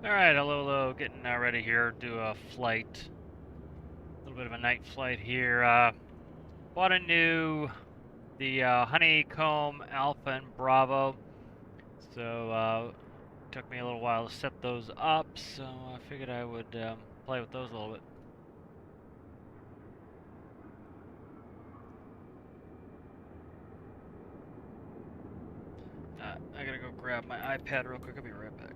Alright, hello, getting ready here, do a flight, a little bit of a night flight here. Bought the Honeycomb Alpha and Bravo, so took me a little while to set those up, so I figured I would play with those a little bit. I gotta go grab my iPad real quick, I'll be right back.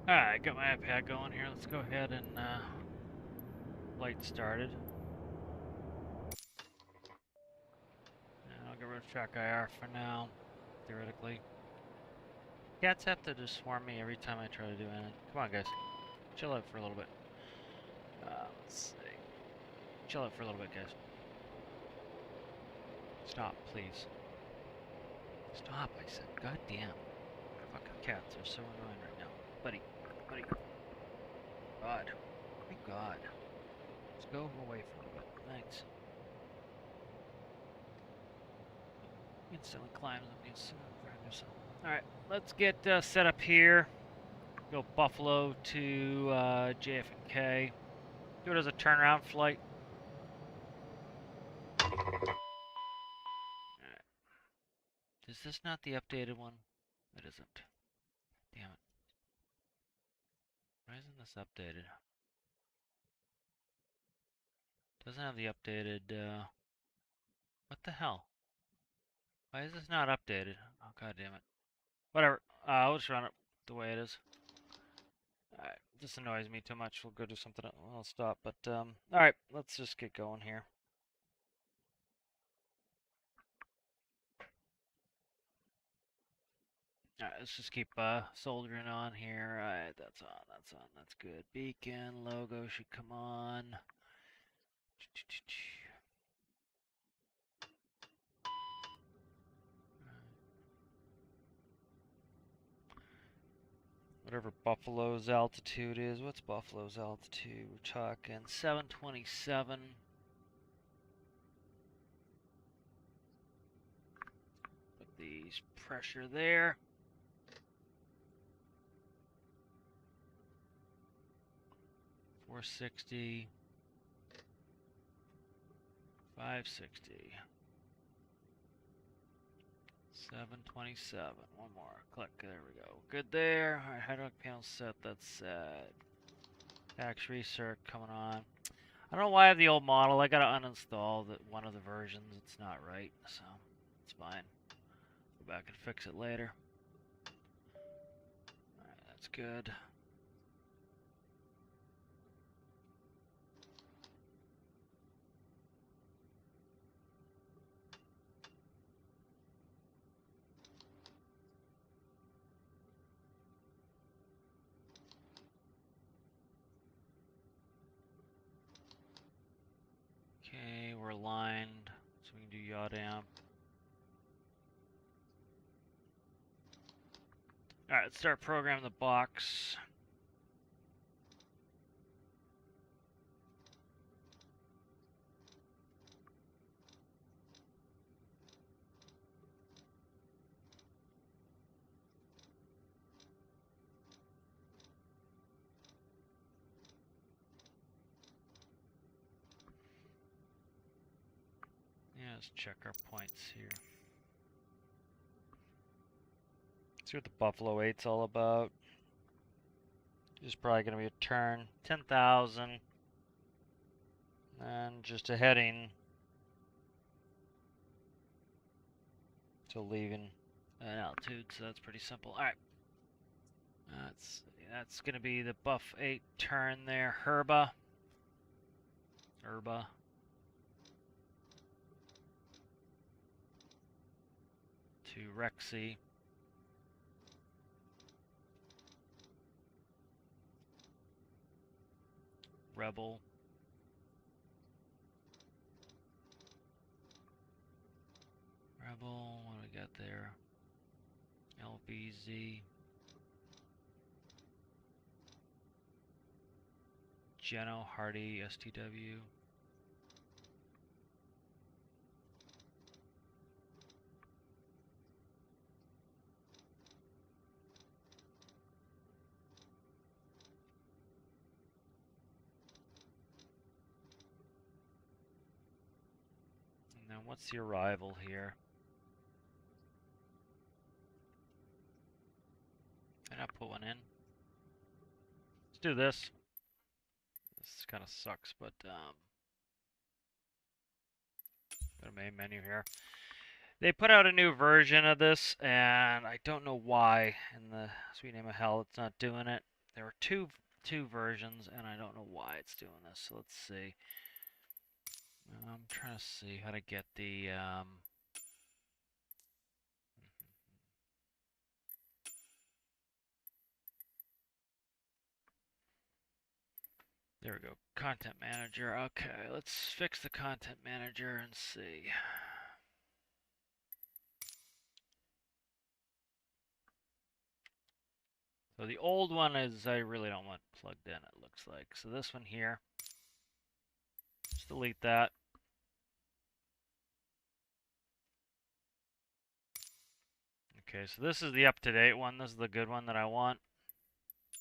Alright, got my iPad going here. Let's go ahead and light started. And I'll get rid of track IR for now, theoretically. Cats have to just swarm me every time I try to do anything. Come on, guys. Chill out for a little bit. Let's see. Chill out for a little bit, guys. Stop, please. Stop, I said. God damn. Fucking cats are so annoying right now. Buddy. God. My God. Let's go away for a little bit. Thanks. Instantly climbs up the inside. Alright, let's get set up here. Go Buffalo to JFK. Do it as a turnaround flight. Alright. Is this not the updated one? It isn't. Damn it. Why isn't this updated? Doesn't have the updated, what the hell? Why is this not updated? Oh, god damn it. Whatever. I'll just run it the way it is. Alright, this annoys me too much. We'll go do something else. I'll stop. But, alright, let's just get going here. Alright, let's just keep soldiering on here. Alright, that's on, that's good. Beacon, logo should come on. Whatever Buffalo's altitude is. What's Buffalo's altitude? We're talking 727. Put these pressure there. 460. 560. 727. One more. Click. There we go. Good there. Alright, hydraulic panel set. That's set. Pax Research coming on. I don't know why I have the old model. I gotta uninstall one of the versions. It's not right, so it's fine. Go back and fix it later. Alright, that's good. Okay, we're aligned, so we can do yaw amp. Alright, let's start programming the box. Yeah, let's check our points here. See what the Buffalo 8's all about. It's probably going to be a turn. 10,000. And just a heading. So leaving an altitude, so that's pretty simple. Alright. That's going to be the Buff 8 turn there. Herba. To Rexy. Rebel. What do we got there? LBZ. Geno, Hardy, STW. And then what's the arrival here? And I'll put one in. Let's do this. This kind of sucks, but go to main menu here. They put out a new version of this, and I don't know why in the sweet name of hell it's not doing it. There were two versions, and I don't know why it's doing this. So let's see. I'm trying to see how to get the there we go. Content manager. Okay, let's fix the content manager and see. So the old one is I really don't want plugged in, it looks like. So this one here, just delete that. Okay, so this is the up-to-date one. This is the good one that I want.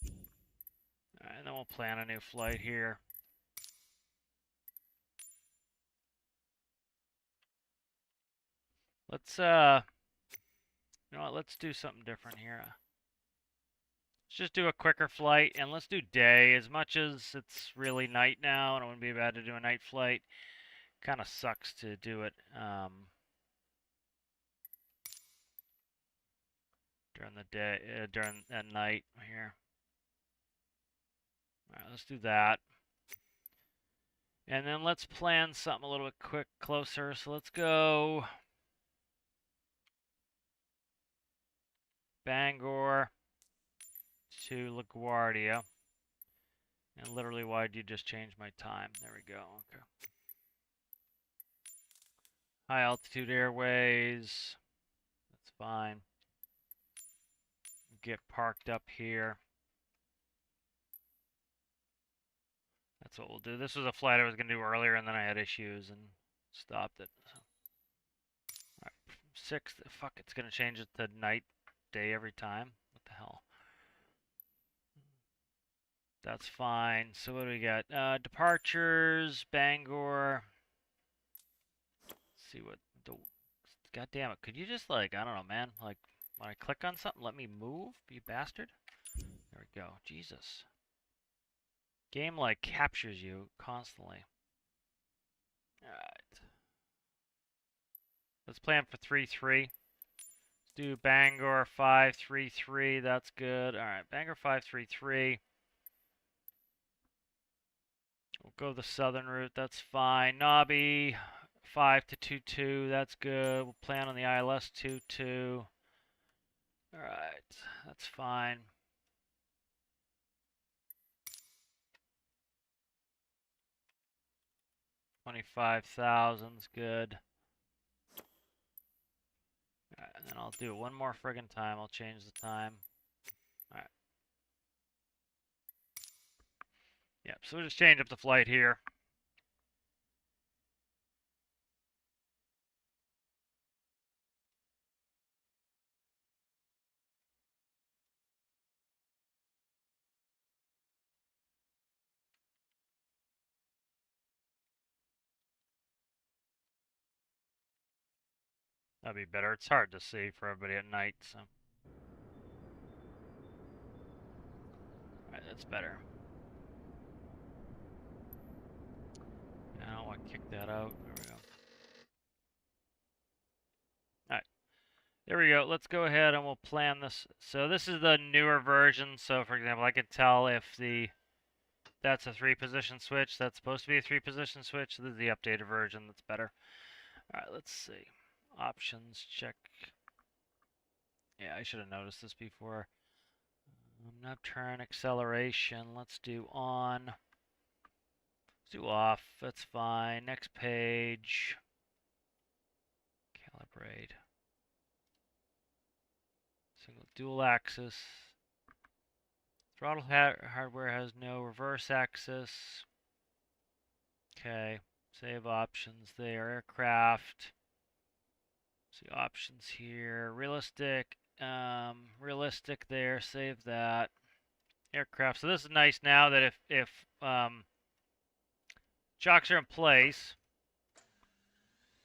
All right, and then we'll plan a new flight here. Let's, you know what, let's do something different here. Let's just do a quicker flight, and let's do day. As much as it's really night now, and it wouldn't be bad to do a night flight, kind of sucks to do it during the day, during at night here. All right, let's do that. And then let's plan something a little bit closer. So let's go Bangor to LaGuardia. And literally, why did you just change my time? There we go. Okay. High altitude airways. That's fine. Get parked up here. That's what we'll do. This was a flight I was going to do earlier, and then I had issues and stopped it. So. All right, 6th. Fuck, it's going to change it to night, day every time. What the hell? That's fine. So what do we got? Departures, Bangor. Let's see what the... God damn it. Could you just, like, I don't know, man. Like, when I click on something, let me move, you bastard? There we go. Jesus. Game, like, captures you constantly. Alright. Let's plan for 3-3. Let's do Bangor 5-3-3. That's good. Alright, Bangor 5-3-3. We'll go the southern route. That's fine. Nobby 5-2-2. That's good. We'll plan on the ILS 2-2. Alright, that's fine. $25,000's good. Alright, and then I'll do it one more friggin' time. I'll change the time. Alright. Yep, so we'll just change up the flight here. That'd be better. It's hard to see for everybody at night, so. that's better. I don't want to kick that out. There we go. Alright. There we go. Let's go ahead and we'll plan this. So this is the newer version. So for example, I can tell if that's a 3-position switch. That's supposed to be a 3-position switch. This is the updated version. That's better. Alright, let's see. Options, check. Yeah, I should have noticed this before. Nocturne acceleration. Let's do on. Let's do off. That's fine. Next page. Calibrate. Single dual axis. Throttle hardware has no reverse axis. Okay. Save options there. Aircraft. See options here. Realistic. Realistic there. Save that. Aircraft. So this is nice now that if chocks are in place,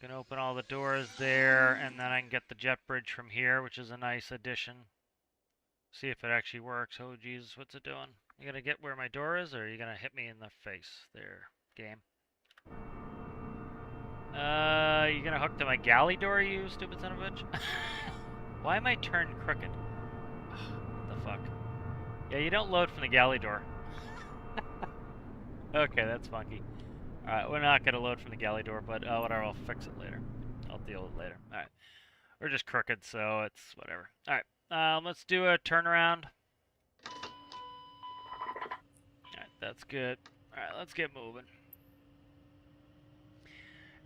can open all the doors there, and then I can get the jet bridge from here, which is a nice addition. See if it actually works. Oh Jesus, what's it doing? You gonna get where my door is, or are you gonna hit me in the face there, game? You gonna hook to my galley door, you stupid son of a bitch? Why am I turned crooked? What the fuck? Yeah, you don't load from the galley door. Okay, that's funky. Alright, we're not gonna load from the galley door, but whatever, I'll fix it later. I'll deal with it later. Alright. We're just crooked, so it's whatever. Alright, let's do a turnaround. Alright, that's good. Alright, let's get moving.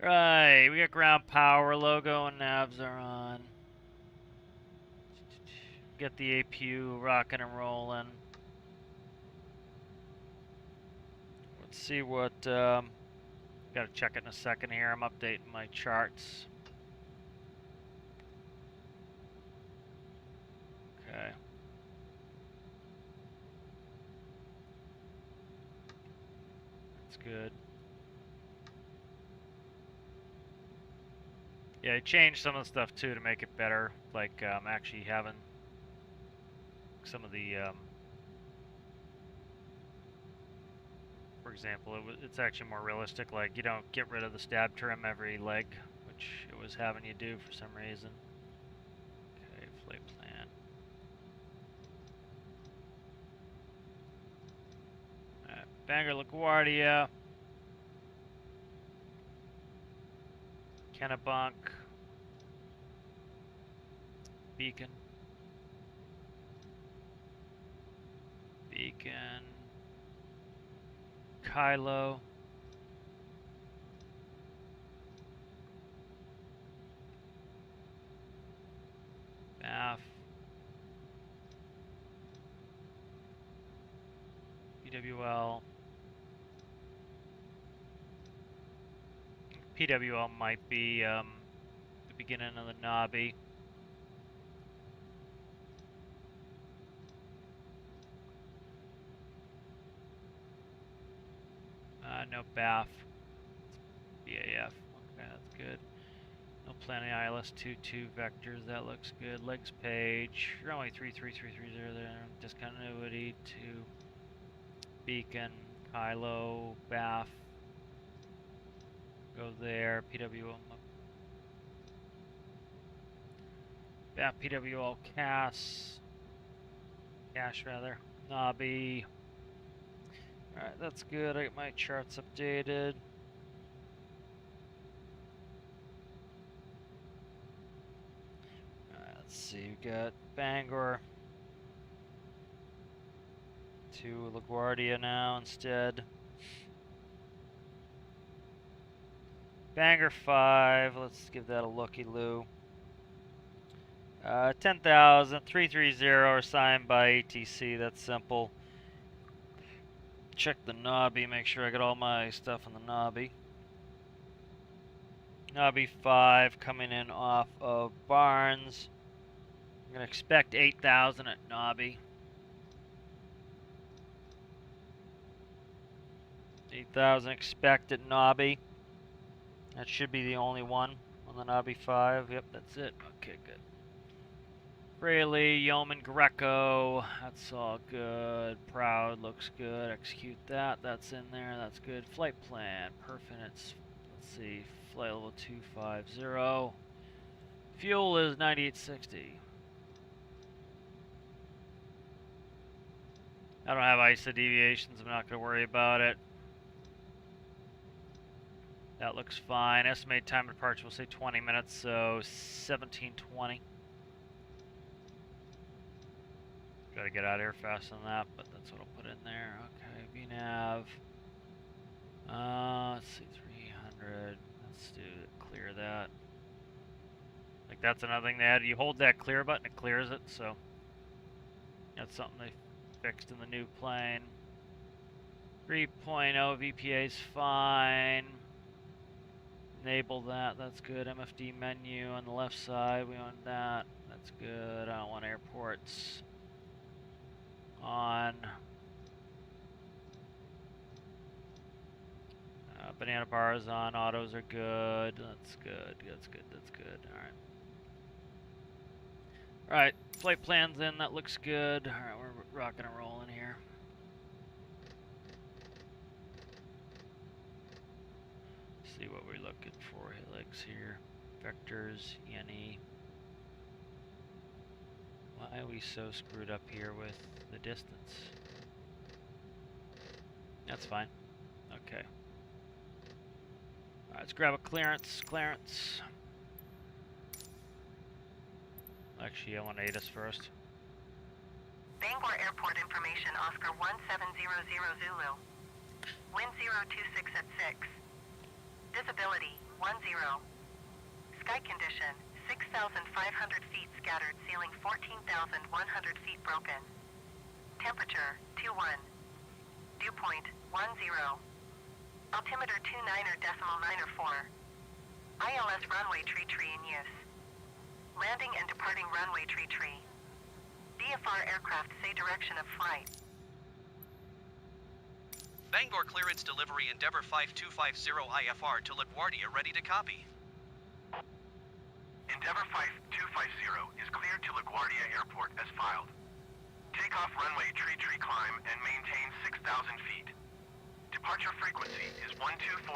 Right, we got ground power, logo and navs are on. Get the APU rocking and rolling. Let's see what, gotta check it in a second here. I'm updating my charts. Okay. That's good. Yeah, I changed some of the stuff too to make it better, like actually having some of the, for example, it's actually more realistic, like you don't get rid of the stab trim every leg, which it was having you do for some reason. Okay, flight plan. Alright, Bangor LaGuardia. Kennebunk. Beacon. Beacon. Kylo. Bath. PWL. PWL might be the beginning of the Nobby. No BAF. BAF. Okay, that's good. No planning ILS 22 vectors. That looks good. Legs page. Runway 33330 there. Discontinuity to Beacon. Kylo. BAF. Go there. PWL. BAF PWL CAS. Cash rather. Nobby. Alright, that's good. I got my charts updated. Alright, let's see. We got Bangor to LaGuardia now instead. Bangor 5. Let's give that a looky-loo. 10,330 assigned by ATC. That's simple. Check the Nobby, make sure I got all my stuff on the Nobby. Nobby 5 coming in off of Barnes. I'm going to expect 8,000 at Nobby. 8,000 expect at Nobby. That should be the only one on the Nobby 5. Yep, that's it. Okay, good. Fraley, Yeoman, Greco, that's all good. Proud looks good. Execute that. That's in there. That's good. Flight plan. Perfect. Let's see. Flight level 250. Fuel is 9860. I don't have ISA deviations. I'm not going to worry about it. That looks fine. Estimated time of departure, we'll say 20 minutes, so 17:20. Gotta get out of here faster than that, but that's what I'll put in there. Okay, VNav. Let's see, 300. Let's do clear that. Like that's another thing they added. You hold that clear button, it clears it. So that's something they fixed in the new plane. 3.0 VPA is fine. Enable that. That's good. MFD menu on the left side. We want that. That's good. I don't want airports on. Banana bars on. Autos are good. That's good. That's good. That's good. All right. All right. Flight plans in. That looks good. All right. We're rocking and rolling here. See what we're looking for. Helix here. Vectors. Yeni. Why are we so screwed up here with the distance? That's fine. Okay. All right, let's grab a clearance. Clearance. Actually, I want ATIS first. Bangor Airport information, Oscar 1700 Zulu. Wind 026 at 6. Visibility 10. Sky condition 6,500 feet scattered, ceiling 14,100 feet broken. Temperature 21. Dew point 10. Altimeter 29.94. ILS runway tree in use. Landing and departing runway tree. VFR aircraft say direction of flight. Bangor clearance delivery Endeavour 5250 IFR to LaGuardia, ready to copy. Endeavour 5250 is cleared to LaGuardia Airport as filed. Takeoff runway tree climb and maintain 6,000 feet. Departure frequency is 124.25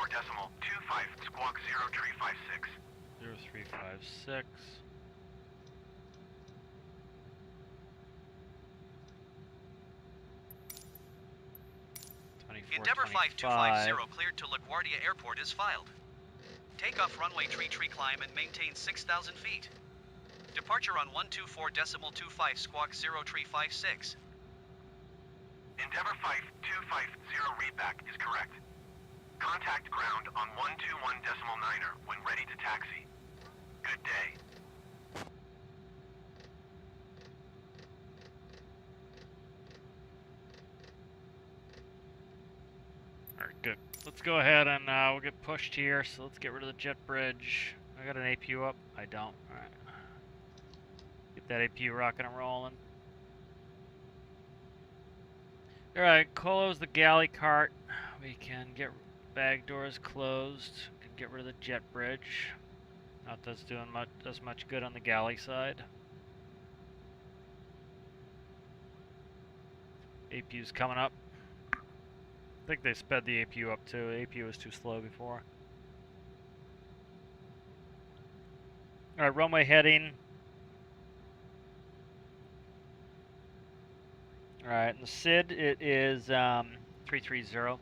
squawk 0356. 0356. Endeavour 5250 cleared to LaGuardia Airport is filed. Takeoff runway tree climb and maintain 6,000 feet. Departure on 124.25 squawk 0356. Endeavour 5250 readback is correct. Contact ground on 121.9er when ready to taxi. Good day. Alright, good. Let's go ahead and we'll get pushed here, so let's get rid of the jet bridge. I got an APU up? I don't. Alright. Get that APU rocking and rolling. Alright, close the galley cart. We can get bag doors closed. We can get rid of the jet bridge. Not that's doing much good on the galley side. APU's coming up. I think they sped the APU up too. The APU was too slow before. Alright, runway heading. Alright, and the SID, it is 330.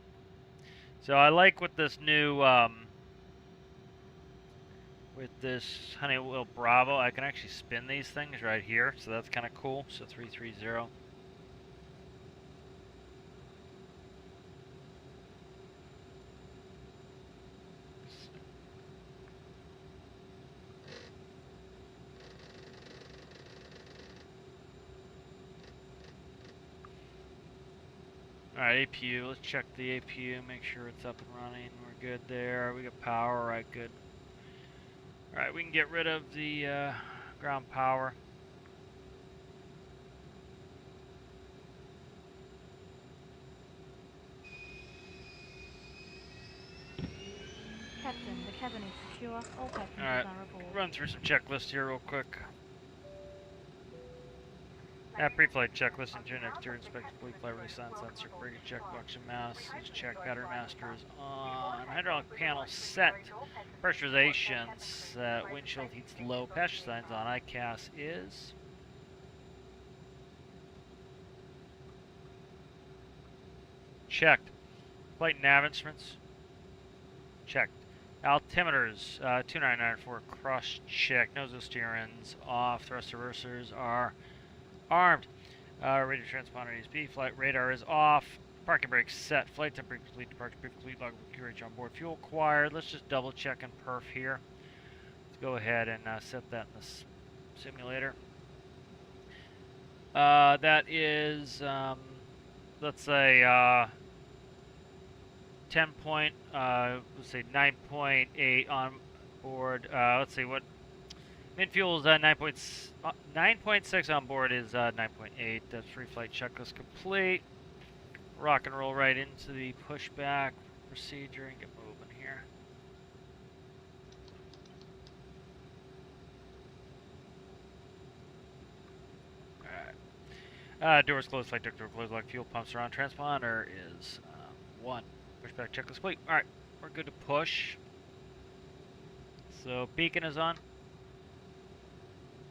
So I like with this new, with this Honeywell Bravo, I can actually spin these things right here. So that's kind of cool. So 330. Alright, APU, let's check the APU, make sure it's up and running. We're good there. We got power, alright, good. Alright, we can get rid of the ground power. Captain, the cabin is secure. All passengers Alright, are aboard. run through some checklists here real quick. Pre-flight checklist, engine exterior inspection, flight resign sensor, brake check, oxygen mask is checked, battery master is on, hydraulic panel set, pressurization set, windshield heats low, passenger signs on, ICAS is checked. Flight nav instruments checked. Altimeters 2994 cross check. Nose steerings off. Thrust reversers are armed. Radio transponder is B. Flight radar is off. Parking brakes set. Flight temperature complete. Departure complete. Log courage on board. Fuel acquired. Let's just double check and perf here. Let's go ahead and set that in the simulator. That is, let's say, let's say 9.8 on board. Let's see what min fuel is 9.6 on board is 9.8. That's free flight checklist complete. Rock and roll right into the pushback procedure and get moving here. Alright. Doors closed, flight deck door closed, like fuel pumps are on. Transponder is 1. Pushback checklist complete. Alright, we're good to push. So beacon is on.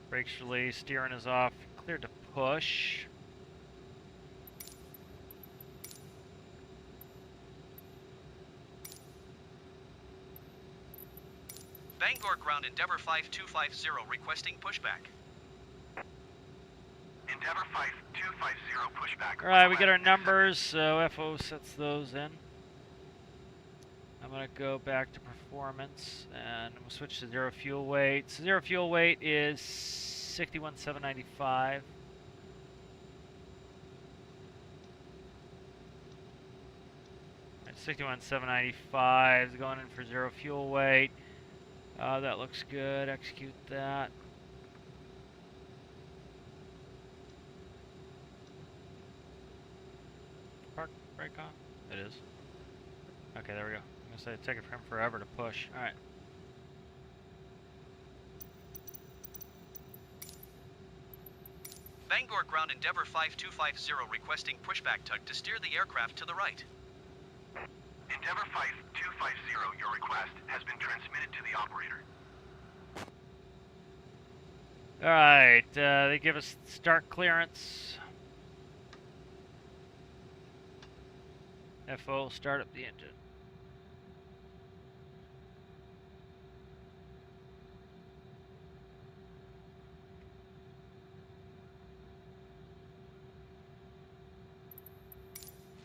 Brakes released, steering is off. Cleared to push. Bangor ground Endeavour 5250 requesting pushback. Endeavour 5250 pushback. Alright, we get our numbers, so FO sets those in. I'm going to go back to performance and we'll switch to zero fuel weight. So zero fuel weight is 61,795. Right, 61,795 is going in for zero fuel weight. That looks good. Execute that. Park brake on? It is. Okay, there we go. I'm gonna say it's taking him forever to push. Alright. Bangor ground Endeavour 5250 requesting pushback tug to steer the aircraft to the right. Endeavour 5250, your request has been transmitted to the operator. Alright, they give us start clearance. FO, start up the engine.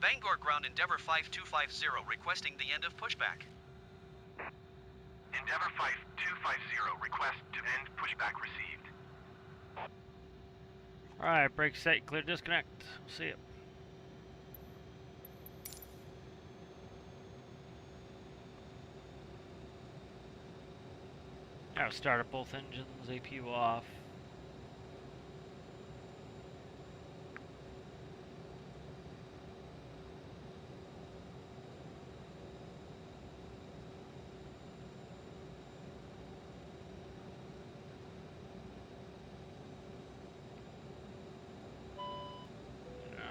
Bangor ground Endeavour 5250 requesting the end of pushback. Endeavour 5250, request to end pushback received. Alright, brake set, clear disconnect. We'll see it. I'll start up both engines, APU off.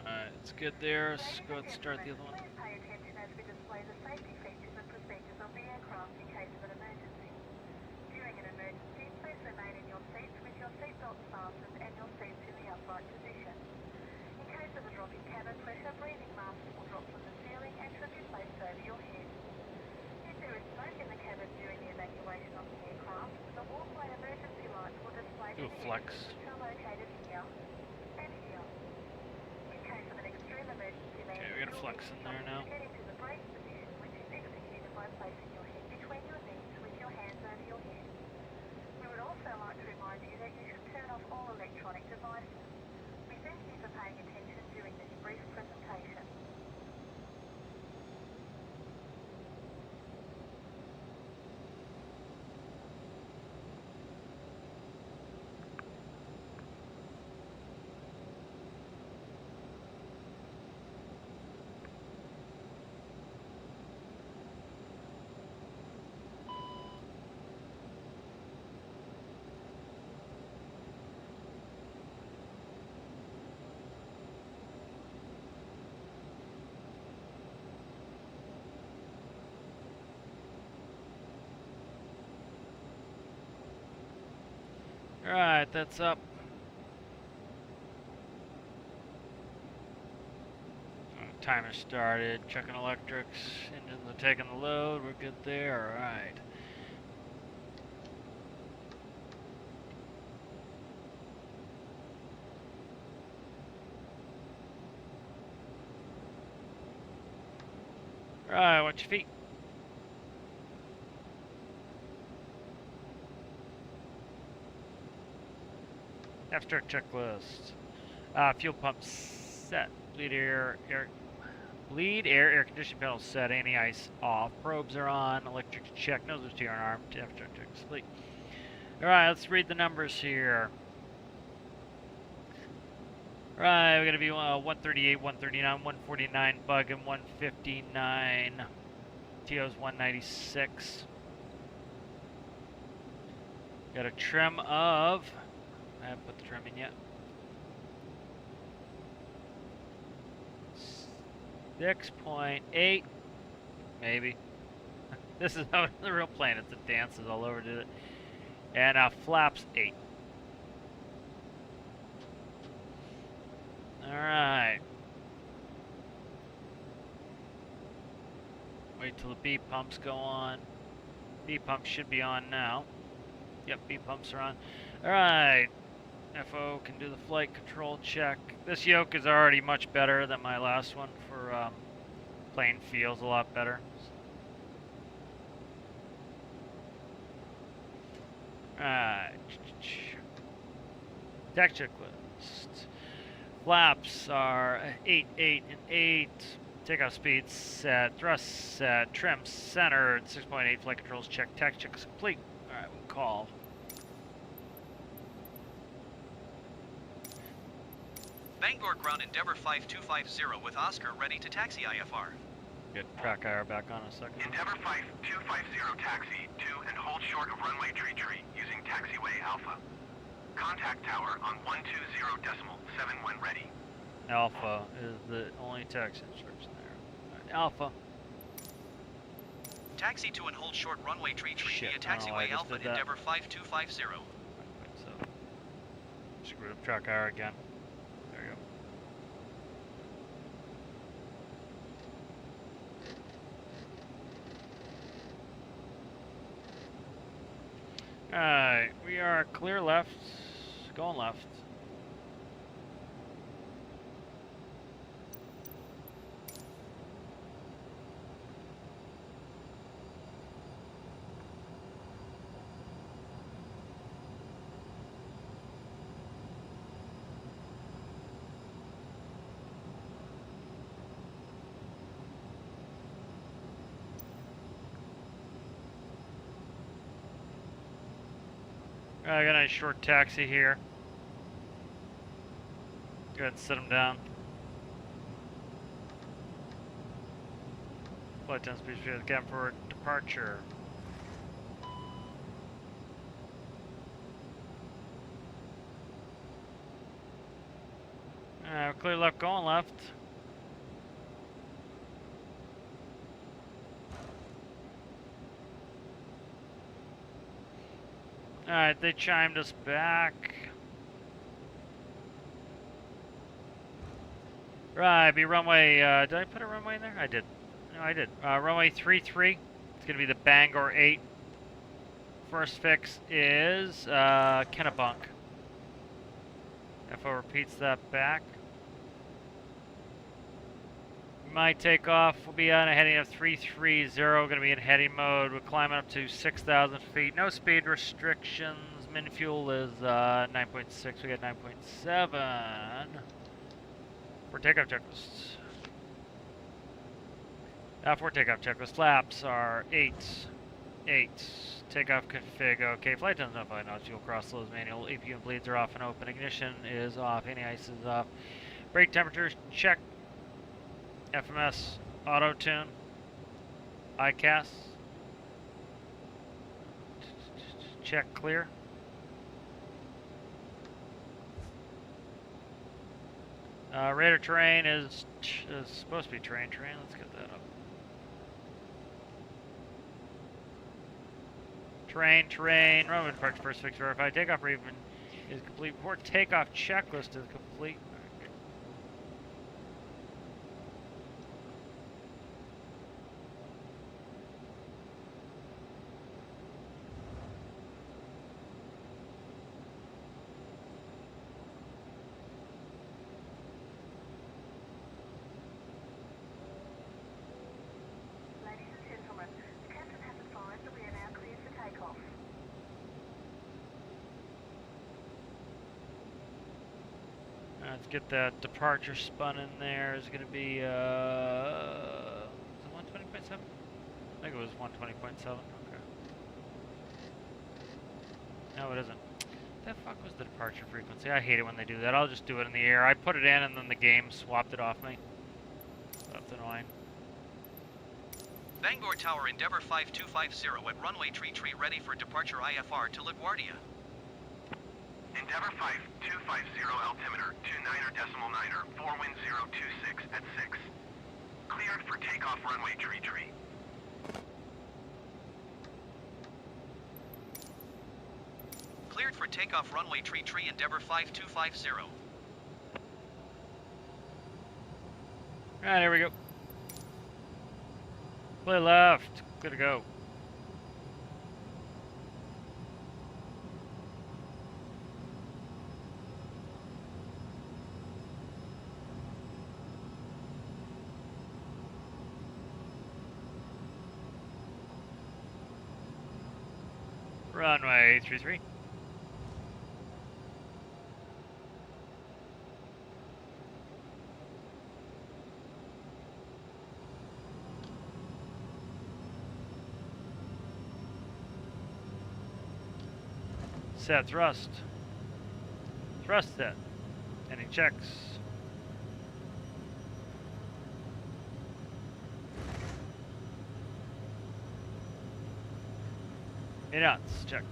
Alright, it's good there. Let's go ahead and start the other one. Pay attention as we display the safety features and procedures of the aircraft in case of an emergency. During an emergency, please remain in your seats with your seatbelts fastened and your seats in the upright position. In case of a drop in cabin pressure, breathing masks will drop from the ceiling and should be placed over your head. If there is smoke in the cabin during the evacuation of the aircraft, the walkway emergency lights will display Do a the flex. exits which are located here and here. In case of an extreme emergency landing, Okay, we got a flex in there now. get into the brace position, which is executed by placing your head between your knees with your hands over your head. We would also like to remind you that you should turn off all electronic devices. We thank you for paying attention during this brief presentation. Alright, that's up. Timer started. Checking electrics. Engines are taking the load. We're good there. Alright. Alright, watch your feet. Abstract checklist. Fuel pump set. Bleed air conditioning panel set. Anti-ice off. Probes are on. Electrics check. Noses to your arm. Abstract check complete. Alright, let's read the numbers here. Alright, we're going to be 138, 139, 149 bug, and 159. TO's 196. Got a trim of... I haven't put the trim in yet. 6.8, maybe. This is how the real plane. It's a dances all over to it. And flaps 8. All right. Wait till the B pumps go on. B pumps should be on now. Yep, B pumps are on. All right. FO can do the flight control check. This yoke is already much better than my last one for plane feels a lot better. Alright. Tech checklist. Flaps are 8, 8, and 8. Takeoff speed set. Thrust set. Trim centered. 6.8. Flight controls check. Tech check is complete. Alright, we'll call. Bangor ground Endeavour 5250 with Oscar ready to taxi IFR. Get track IR back on a second. Endeavour 5250 taxi to and hold short of runway tree using taxiway Alpha. Contact tower on 120.7 when ready. Alpha is the only taxi instruction there. Right, Alpha. Taxi to and hold short runway tree Shit, via taxiway Alpha Endeavour 5250. So, screwed up track IR again. There you go. Alright, we are clear left, going left. I got a nice short taxi here. Go ahead and sit him down. Flight 10 speed again for departure. Alright, clear left, going left. Alright, they chimed us back. Right, be runway, did I put a runway in there? I did. No, I did. Runway 33. It's going to be the Bangor 8. First fix is Kennebunk. FO repeats that back. My takeoff will be on a heading of 330. Going to be in heading mode. We're climbing up to 6,000 feet. No speed restrictions. Min fuel is 9.6. We got 9.7 for takeoff checklist. For takeoff checklist, flaps are 8. Takeoff config. Okay, flight doesn't notify not fuel cross loads manual. APU bleeds are off and open. Ignition is off. Anti-ice is off. Brake temperatures check. FMS auto tune. ICAS. Check clear. Radar terrain is supposed to be terrain. Let's get that up. Terrain. Runway departure first fix verified. Takeoff briefing is complete. Report takeoff checklist is complete. Ladies and gentlemen, the captain has advised that we are now clear for takeoff. Let's get that departure spun in there. Is it going to be, is it 120.7? I think it was 120.7. Okay. No, it isn't. What the fuck was the departure frequency? I hate it when they do that. I'll just do it in the air. I put it in and then the game swapped it off me. That's annoying. Bangor Tower Endeavour 5250 at runway tree ready for departure IFR to LaGuardia. Endeavour 5250 altimeter 29er, 4 wind 026 at 6. Cleared for takeoff runway tree. Cleared for takeoff runway tree Endeavour 5250. Alright, here we go. Play left. Good to go. Runway 33. Set thrust. Thrust set. Any checks? Nuts, checks.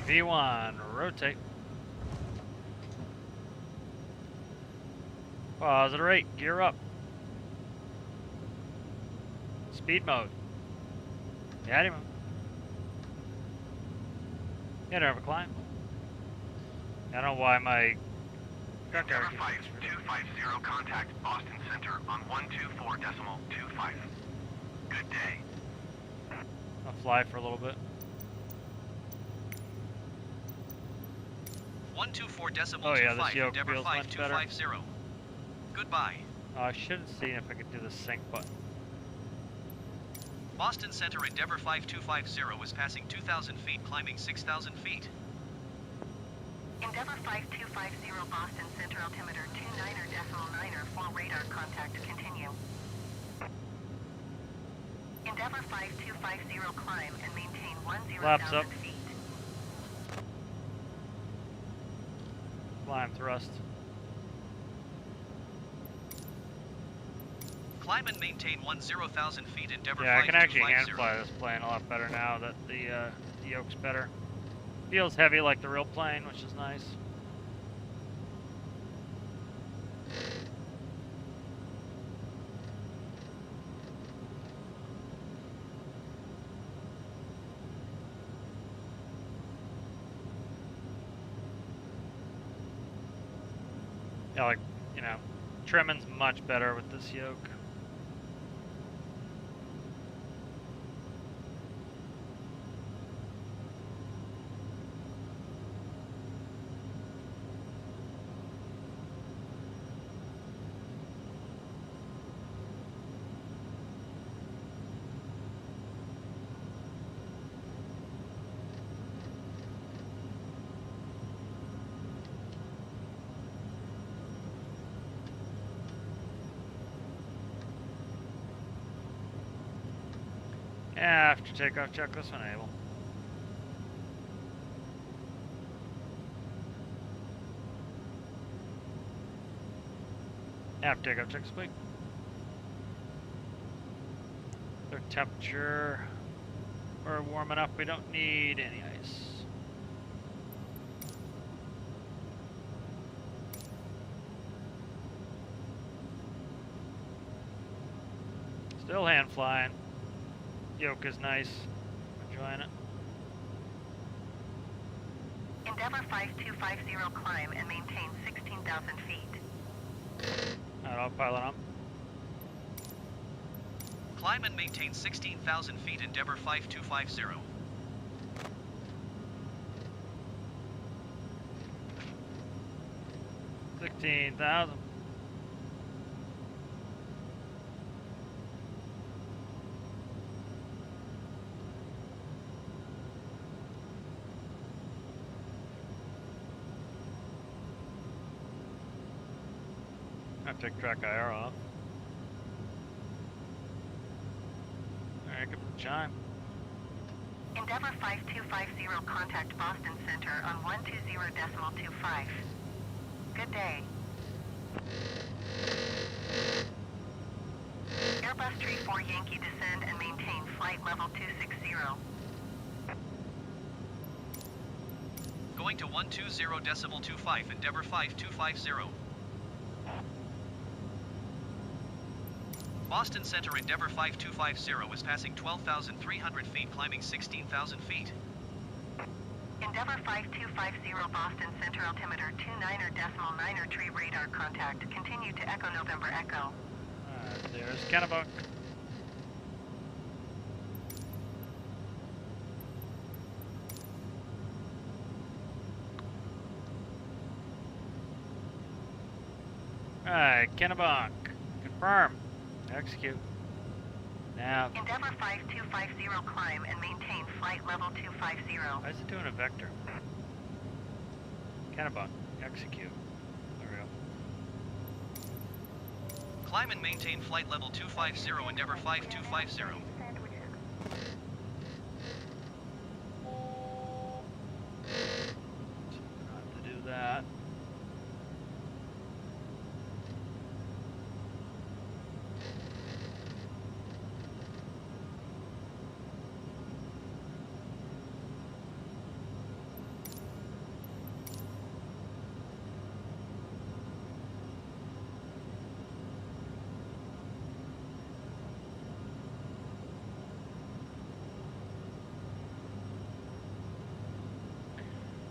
V1, rotate. Positive rate, gear up. Speed mode. Daddy mode. Hit over climb. I don't know why my Endeavour 5250 contact Boston Center on 124.25. Good day. I'll fly for a little bit. 124.25 Oh yeah, this yoke Endeavour feels much better. 5250. Goodbye. Oh, I should have seen if I could do the sync button. Boston Center Endeavour 5250 is passing 2,000 feet, climbing 6,000 feet. Endeavour 5250 Boston Center altimeter 29er, for radar contact continue. Endeavour 5250 climb and maintain Flaps up. 10,000 feet. Climb thrust. Climb and maintain 10,000 feet Endeavour 5250. Yeah, I can actually hand fly this plane a lot better now that the yoke's better. Feels heavy like the real plane, which is nice. Yeah, like, you know, trimming's much better with this yoke. After takeoff checklist enable. After takeoff checklist complete. Their temperature. We're warm enough, we don't need any ice. Still hand flying. Yoke is nice. Enjoying it. Endeavour 5250, climb and maintain 16,000 feet. Alright, autopilot on. Climb and maintain 16,000 feet, Endeavour 5250. 16,000. I'll take track IR off. Alright, give him a chime. Endeavour 5250, contact Boston Center on 120.25. Good day. Airbus Tree 4 Yankee descend and maintain flight level 260. Going to 120.25, Endeavour 5250. Boston Center, Endeavour 5250 is passing 12,300 feet, climbing 16,000 feet. Endeavour 5250, Boston Center, altimeter 29.9 tree radar contact. Continue to Echo November Echo. Alright, there's Kennebunk. Alright, Kennebunk. Confirm. Execute. Now. Endeavour 5250, climb and maintain flight level 250. Why is it doing a vector? Kennebunk. Execute. There we go. Climb and maintain flight level 250, Endeavour 5250. Not to do that.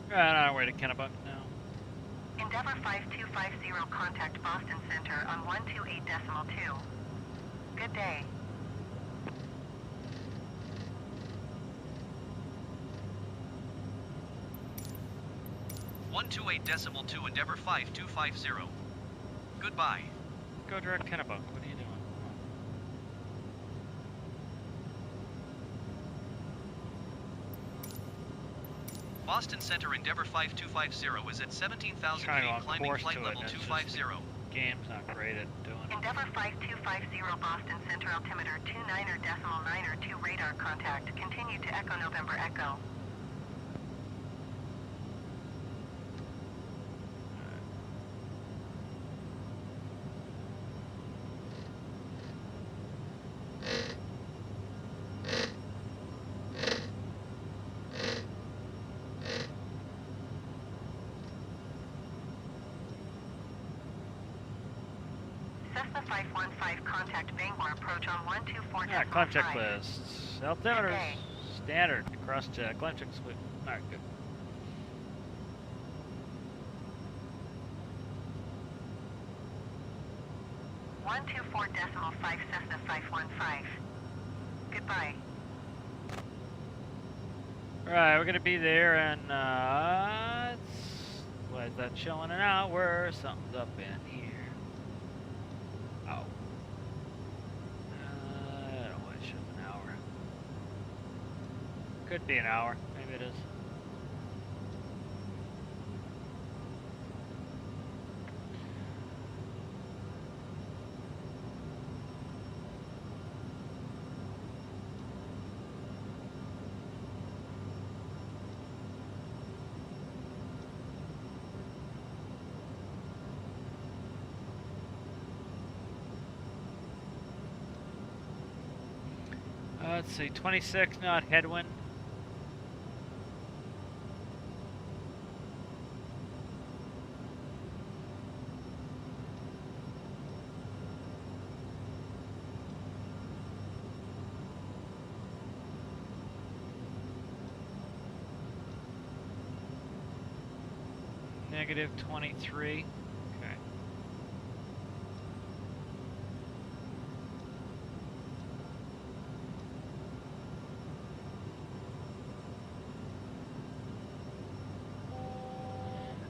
Right on our way to Kennebunk now. Endeavour 5250, contact Boston Center on 128.2. Good day. .2, Endeavour 5250. Goodbye. Go direct Kennebunk. What are you doing? Boston Center, Endeavour 5250 is at 17,000 Trying to feet, on climbing course flight to it, level and it's just 250. Game's not great at doing it. Endeavour 5250, Boston Center, altimeter 29.9 radar contact. Continue to Echo November Echo. Cessna 515, contact Bangor approach on 124.5. Yeah, climb checklists. Altimeters. Standard. Cross check. Climb check split. Alright, good. One 124.5 Cessna 515. Goodbye. Alright, we're gonna be there in, why is that showing an hour? Something's up in here. Oh. I don't know why it shows an hour. Could be an hour. Maybe it is. Let's see, 26 knot headwind. Negative 23. Okay.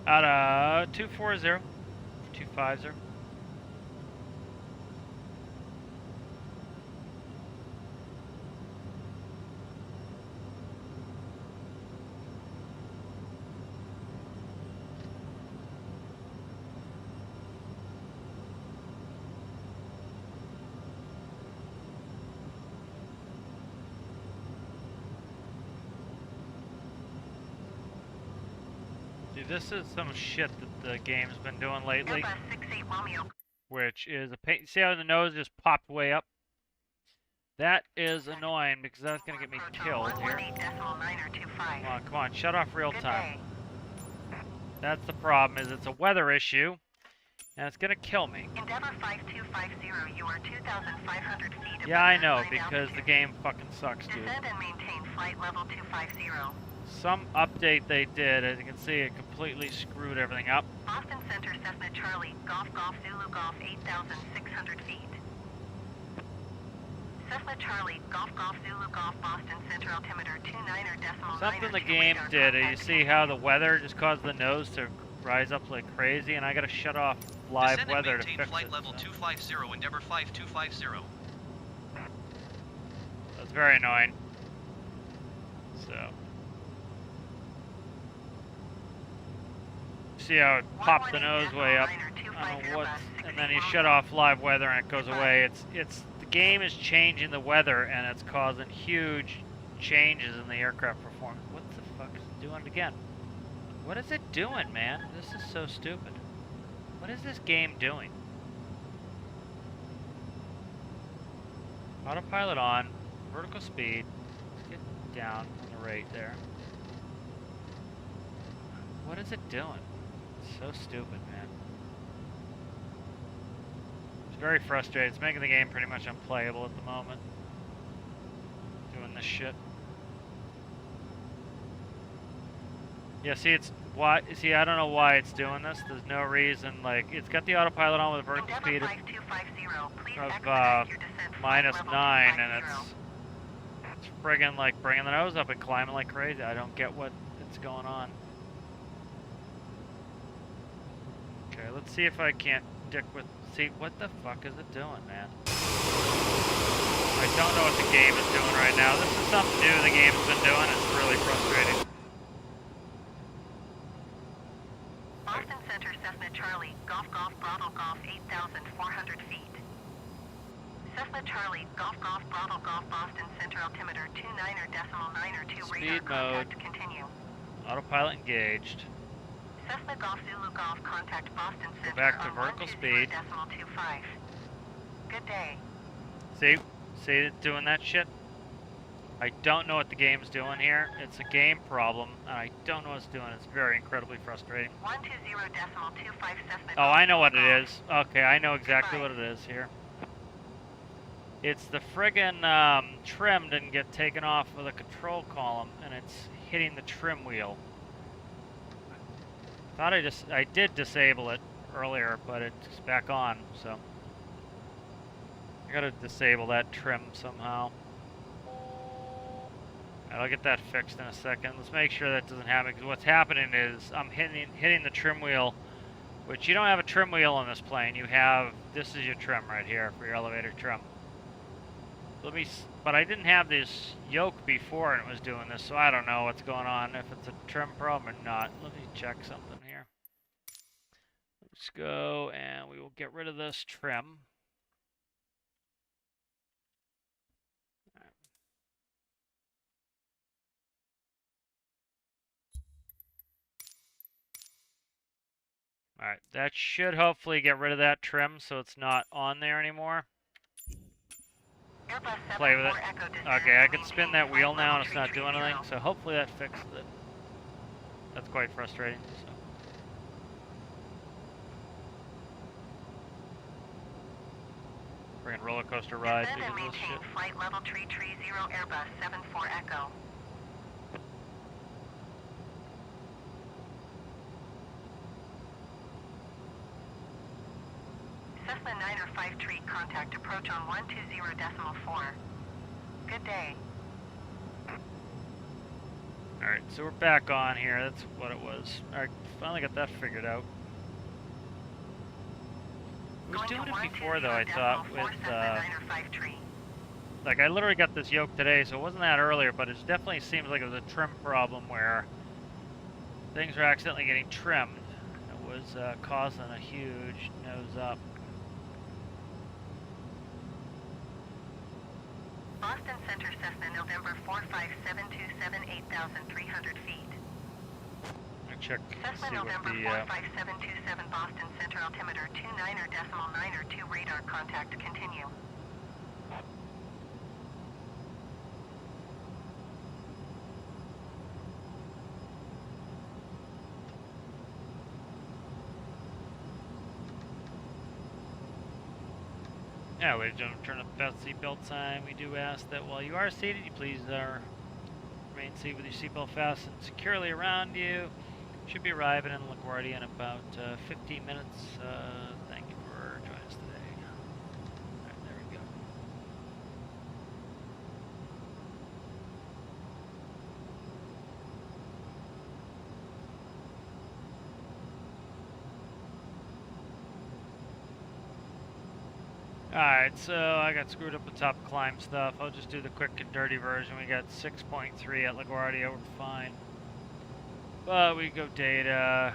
Out of 240, 250. This is some shit that the game's been doing lately, which is a pain. See how the nose just popped way up? That is annoying because that's going to get me killed here. Come on, shut off real time. That's the problem, is it's a weather issue, and it's going to kill me. Endeavor 5250, you are 2,500 feet above Yeah, I know, baseline because the altitude. game fucking sucks, dude. Descend and maintain flight level 250. Some update they did, as you can see, it completely screwed everything up. Boston Center, Cessna Charlie, Golf Golf Zulu Golf 8,600 feet. Cessna Charlie, Golf Golf Zulu Golf Boston Center, altimeter 29.9. Something the game did, you see how the weather just caused the nose to rise up like crazy, and I gotta shut off live Descend weather and to maintain fix flight it. level So. 250, Endeavor 5250. That's very annoying. So. See how it popped the nose way up. I don't know what's, and then you shut off live weather and it goes away. It's the game is changing the weather and it's causing huge changes in the aircraft performance. What the fuck is it doing it again? What is it doing, man? This is so stupid. What is this game doing? Autopilot on, vertical speed. Let's get down on the rate there. What is it doing? It's so stupid, man. It's very frustrating. It's making the game pretty much unplayable at the moment. Doing this shit. Yeah, see, it's why. See, I don't know why it's doing this. There's no reason. Like, it's got the autopilot on with a vertical speed of -9, and it's friggin' like bringing the nose up and climbing like crazy. I don't get what it's going on. Okay, let's see if I can't dick with. See, what the fuck is it doing, man? I don't know what the game is doing right now. This is something new the game's been doing. It's really frustrating. Boston Center, Cessna Charlie, Golf Golf Bravo Golf 8,400 feet. Cessna Charlie, Golf Golf Bravo Golf Boston Center, altimeter 29.9 Speed radar mode. contact continue. Autopilot engaged. Cessna Golf Zulu Golf contact Boston Center back to on vertical speed. 120.25. Good day. See it doing that shit? I don't know what the game's doing here. It's a game problem, and I don't know what it's doing. It's very incredibly frustrating. 120.25 Cessna. Oh, I know what it is. Okay, I know exactly what it is here. It's the friggin' trim didn't get taken off of the control column, and it's hitting the trim wheel. Thought I did disable it earlier, but it's back on, so I gotta disable that trim somehow. I'll get that fixed in a second. Let's make sure that doesn't happen, because what's happening is I'm hitting the trim wheel, which you don't have a trim wheel on this plane. You have, this is your trim right here for your elevator trim. But I didn't have this yoke before and it was doing this, so I don't know what's going on, if it's a trim problem or not. Let me check something here. Let's go and we will get rid of this trim. Alright, that should hopefully get rid of that trim so it's not on there anymore. Play with it. Okay, I can spin that wheel now and it's not doing anything, so hopefully that fixes it. That's quite frustrating. So. Friggin' roller coaster ride because of this shit. Flight level 330 Airbus 74 Echo. Cessna 953, contact approach on 120.4. Good day. Alright, so we're back on here. That's what it was. Alright, finally got that figured out. It was doing it before, though, I thought, with, like, I literally got this yoke today, so it wasn't that earlier, but it definitely seems like it was a trim problem where things were accidentally getting trimmed. It was causing a huge nose up. Boston Center, Cessna, November 45727, 8,300 feet. I check, Cessna, see what November the, 45727, Boston Center, altimeter 29.902, radar contact, continue. yeah, ladies and gentlemen, turn up the best seatbelt sign. We do ask that while you are seated, you please remain seated with your seatbelt fastened securely around you. Should be arriving in LaGuardia in about 15 minutes. Thank you for joining us today. Alright, there we go. Alright, so I got screwed up with top climb stuff. I'll just do the quick and dirty version. We got 6.3 at LaGuardia, we're fine. But we go data,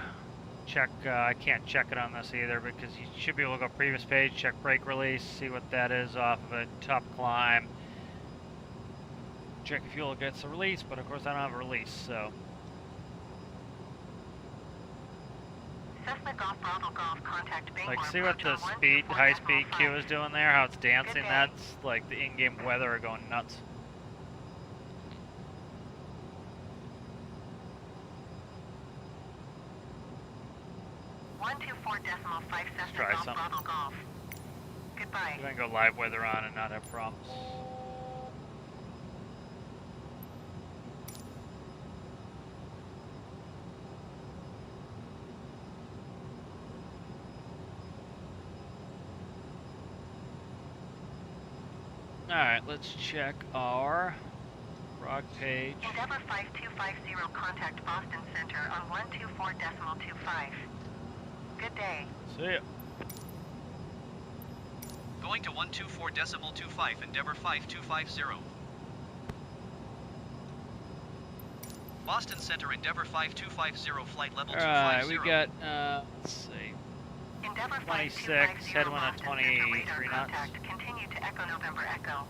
check, I can't check it on this either because you should be able to go previous page, check brake release, see what that is off of it, top climb. Check if fuel gets a release, but of course I don't have a release, so. Cessna Golf Bravo Golf, contact Bangor. Like, see what the speed, high speed Q is doing there, how it's dancing? That's like the in-game weather are going nuts. Cessna try Golf something. Bravo Golf. Goodbye. We're gonna go live weather on and not have problems. Alright, let's check our ROG page. Endeavor 5250, contact Boston Center on 124.25. Good day. See ya. Going to 124.25, Endeavor 5250. Boston Center, Endeavor 5250, flight level 250. Alright, we got, let's see. Endeavor 26, headwind at Boston Center, 23 radar knots. contact. Continue to Echo November Echo.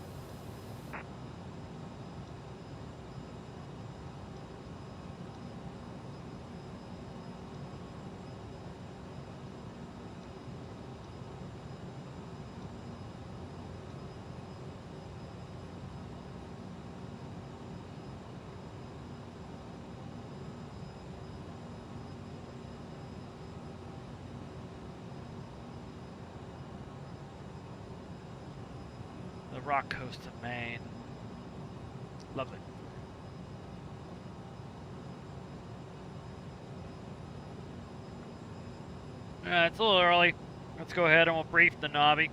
The rock coast of Maine. Lovely. It's a little early. Let's go ahead and we'll brief the Nobby.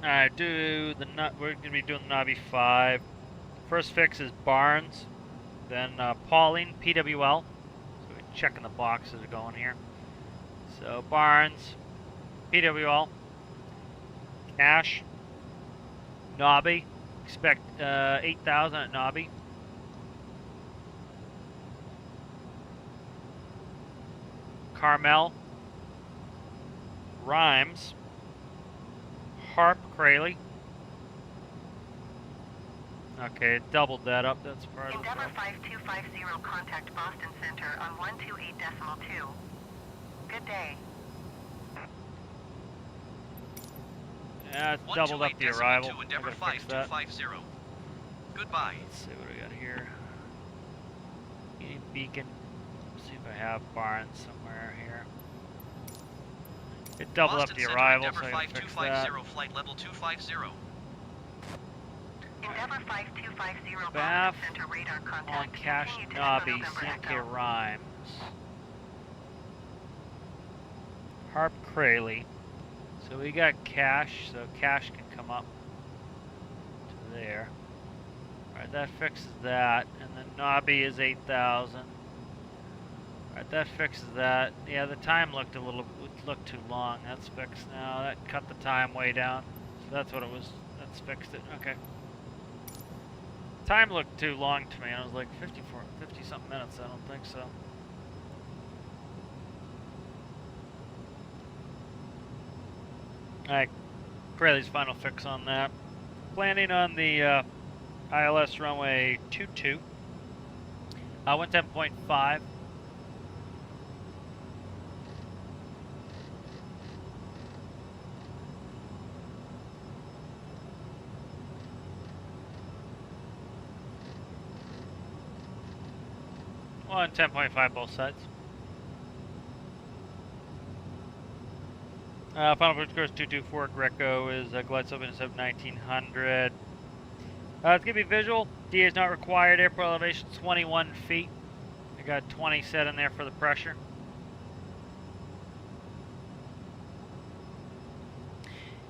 Alright, we're going to be doing the Nobby 5. First fix is Barnes, then Pauling, PWL. So we're checking the boxes are going here. So Barnes, PWL, Cash, Nobby, expect 8,000 at Nobby. Carmel, Rhymes, Harp, Crayley. Okay, it doubled that up, that's part of the Endeavor problem. 5250, contact Boston Center on 128.2. Good day. Yeah, it's doubled up the arrival. I Endeavor gotta fix that. 5250. Goodbye. Let's see what we got here. Union Beacon. Let's see if I have Barnes somewhere here. It doubled Boston up the Center, arrival, Endeavor so I gotta fix that. 5250, flight level 250. Endeavor 5250, Bath Boston Center, radar on contact. Cash Continue to Nobby, Echo November CMK Echo. Rhymes. Harp Crayley. So we got cash, so cash can come up to there. Alright, that fixes that. And then Nobby is 8,000. Alright, that fixes that. Yeah, the time looked too long. That's fixed now. That cut the time way down. So that's what it was. That's fixed it. Okay. Time looked too long to me. I was like 50 something minutes. I don't think so. Alright, Crayley's final fix on that. Planning on the ILS runway 22. 110.5. Well, 10.5 both sides. Final approach course 224 Greco is glide slope intercept 1900. It's going to be visual. DA is not required. Airport elevation 21 feet. I got 20 set in there for the pressure.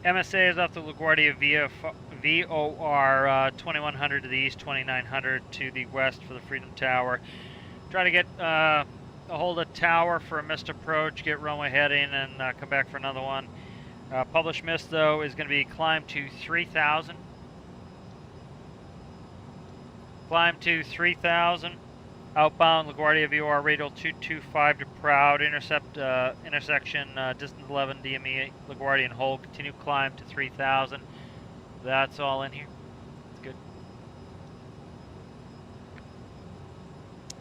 MSA is off the LaGuardia via VOR 2100 to the east, 2900 to the west for the Freedom Tower. Try to get a hold of tower for a missed approach, get runway heading, and come back for another one. Published miss, though, is going to be climb to 3,000. Climb to 3,000. Outbound LaGuardia VOR radial 225 to Proud. Intercept intersection distance 11 DME LaGuardia and hold. Continue climb to 3,000. That's all in here. It's good.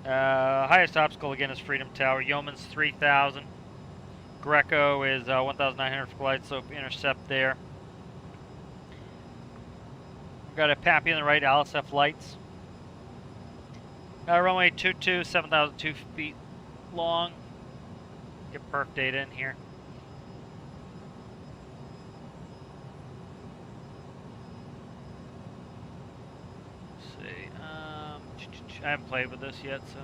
Highest obstacle again is Freedom Tower. Yeoman's 3,000. Greco is 1,900 for glide slope intercept there. We've got a Pappy on the right, LSF lights. Runway 22, 7,002 feet long. Get perf data in here. Let's see. I haven't played with this yet, so.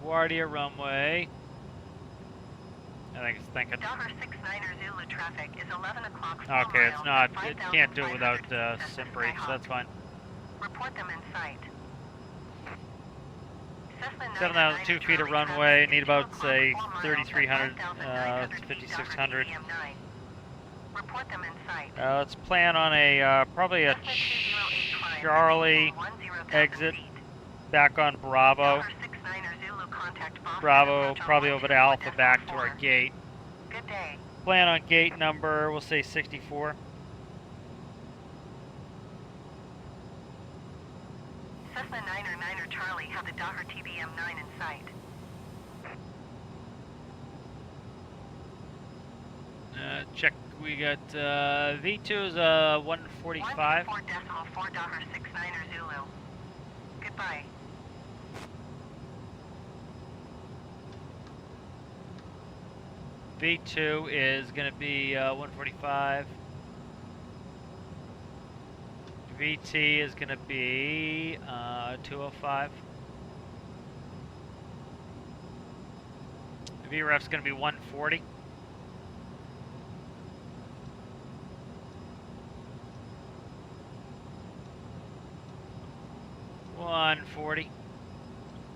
LaGuardia runway. I think it's thinking. Dover 69er Zulu traffic is 11 o'clock. Okay, it's not. It can't do it without sim brakes, so that's fine. Report them in sight. 7,002 feet of runway. Need about, say, 3,300, 5,600. Report them in sight. Let's plan on a probably a Charlie exit back on Bravo. Bravo, probably over to Alpha back to our gate. Good day. Plan on gate number, we'll say 64. Cessna 9er Charlie, have the Docker TBM-9 in sight. Check, we got V2 is 145. 124.4 Docker 69er Zulu. Goodbye. V2 is going to be 145. VT is going to be 205. VREF is going to be 140.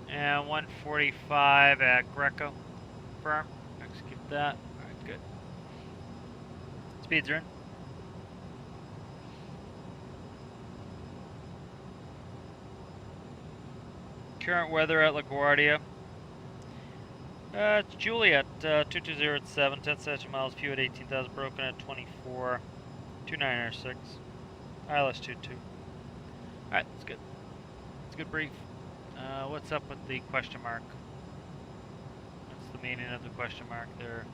And 145 at Greco. Firm. Execute that. Alright, good. Speeds are in. Current weather at LaGuardia. It's Juliet, 220 at 7, 10 statute miles, few at 18,000, broken at 24, 2906, ILS 22. Alright, that's good. That's a good brief. What's up with the question mark? What's the meaning of the question mark there?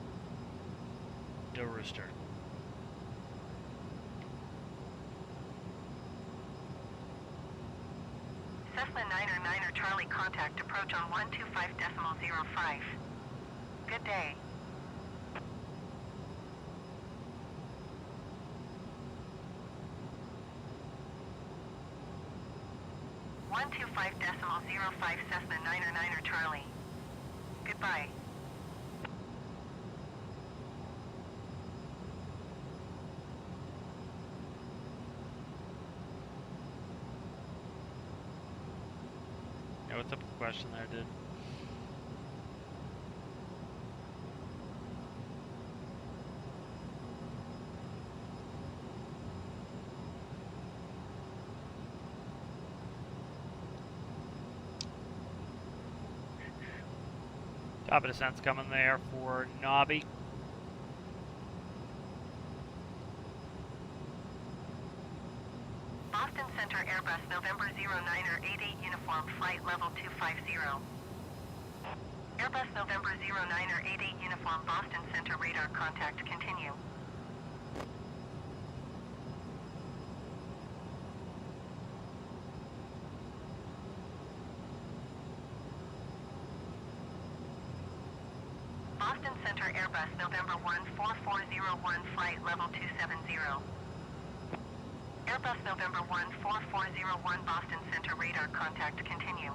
Doe Rooster. Cessna 9er Charlie, contact approach on 125.05. Good day. .05 Cessna 9er Charlie. Goodbye. question there, dude. Top of descent's coming there for Nobby. Boston Center Airbus November 09er 88 uniform flight level 250. Airbus November 09er 88 uniform Boston Center radar contact continue. Boston Center Airbus November 14401 flight level 270. Airbus November 14401 Boston Center radar contact continue.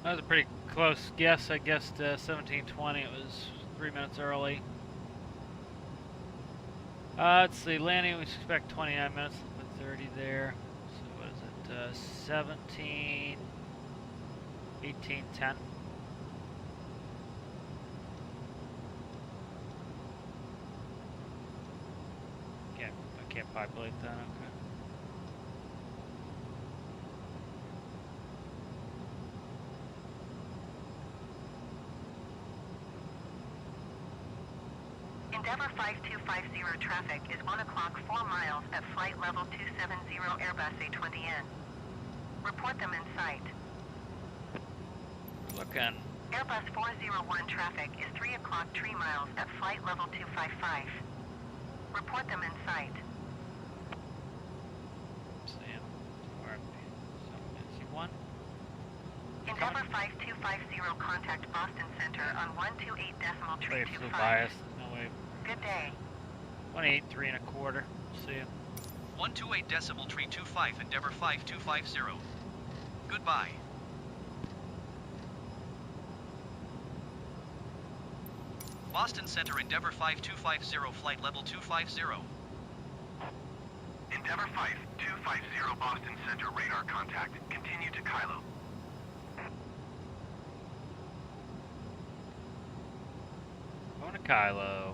That was a pretty close guess. I guessed 1720. It was 3 minutes early. Let's see, landing we expect 29 minutes, put 30 there. So what is it? 17, 18, 10. I can't populate that, okay. Endeavour 5250 traffic is 1 o'clock 4 miles at flight level 270 Airbus A20N. Report them in sight. Looking. Airbus 401 traffic is 3 o'clock 3 miles at flight level 255. Report them in sight. Sam, so is one? Endeavour 5250 contact Boston Center on 128.325. Flew bias. There's no way. Good day. 183 1/4. See ya. 128.325 Endeavour 5250. Goodbye. Boston Center Endeavour 5250 flight level 250. Endeavour 5250 Boston Center radar contact. Continue to Kylo. Going to Kylo.